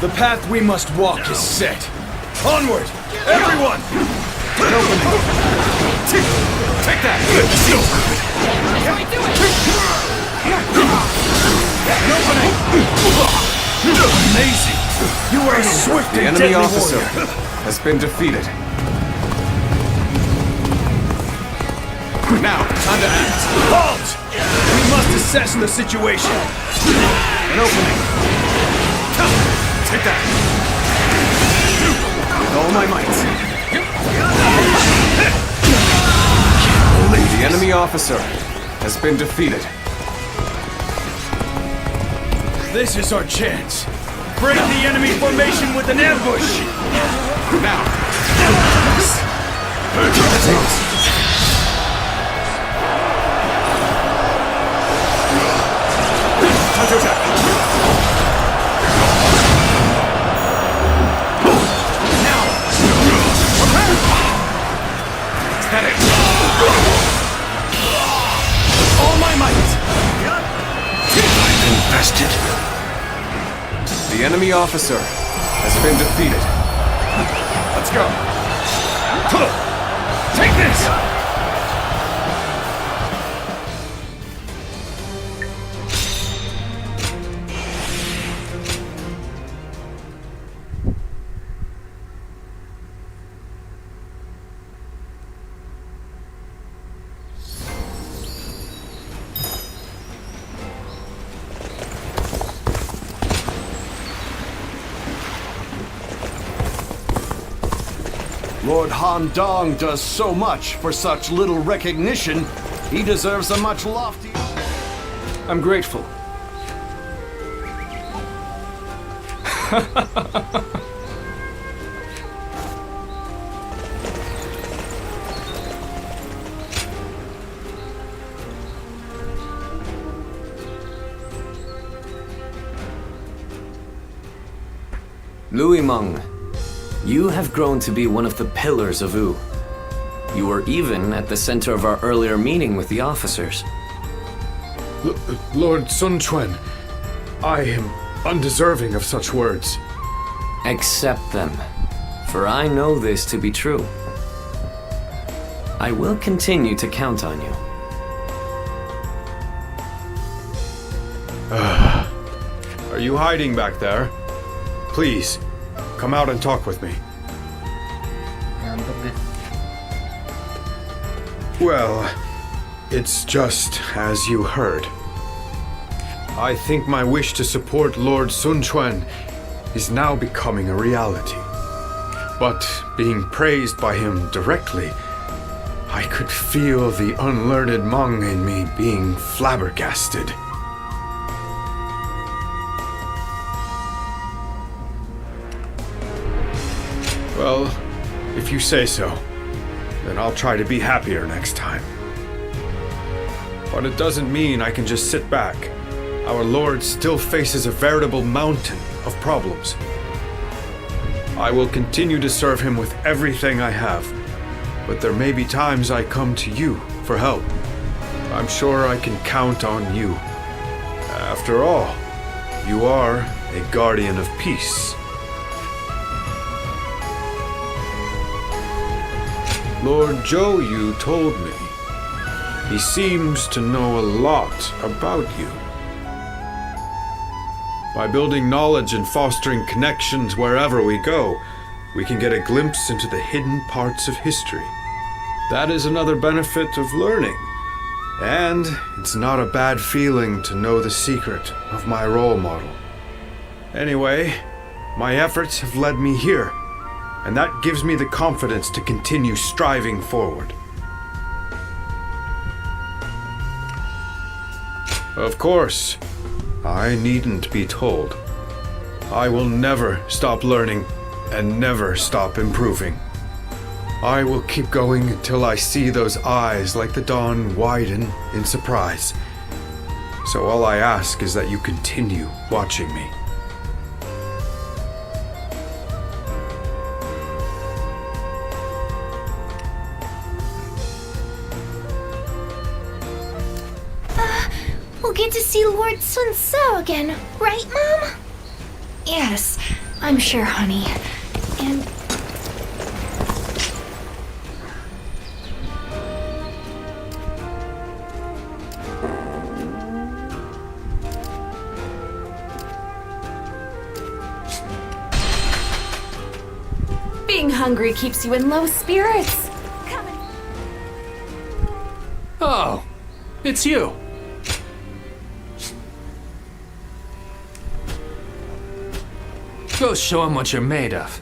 The path we must walk is set. Onward! Everyone!
An opening. Take that!
An opening! Amazing! You are a swift
The
and
enemy
deadly
officer
warrior.
has been defeated. Now, time to act.
Halt! We must assess the situation.
An opening. Take that. With all my might. The enemy officer has been defeated.
This is our chance. Break the enemy formation with an ambush.
Now. Tanjo Jack.
All my might!
Infested.
The enemy officer has been defeated. Let's go.
Take this!
Lord Han Dong does so much for such little recognition, he deserves a much loftier...
I'm grateful.
Louis Meng, you have grown to be one of the pillars of Wu. You were even at the center of our earlier meeting with the officers.
Lord Sun Quan, I am undeserving of such words.
Accept them, for I know this to be true. I will continue to count on you.
Are you hiding back there? Please, come out and talk with me. Well, it's just as you heard. I think my wish to support Lord Sun Quan is now becoming a reality. But being praised by him directly, I could feel the unlearned Hmong in me being flabbergasted. Well, if you say so, then I'll try to be happier next time. But it doesn't mean I can just sit back. Our Lord still faces a veritable mountain of problems. I will continue to serve him with everything I have, but there may be times I come to you for help. I'm sure I can count on you. After all, you are a guardian of peace. Lord Zhou Yu told me. He seems to know a lot about you. By building knowledge and fostering connections wherever we go, we can get a glimpse into the hidden parts of history. That is another benefit of learning. And it's not a bad feeling to know the secret of my role model. Anyway, my efforts have led me here, and that gives me the confidence to continue striving forward. Of course, I needn't be told. I will never stop learning and never stop improving. I will keep going until I see those eyes like the dawn widen in surprise. So all I ask is that you continue watching me.
We'll get to see Lord Sun Tzu again, right, Mom? Yes, I'm sure, honey. And...
Being hungry keeps you in low spirits.
Oh, it's you. Go show him what you're made of.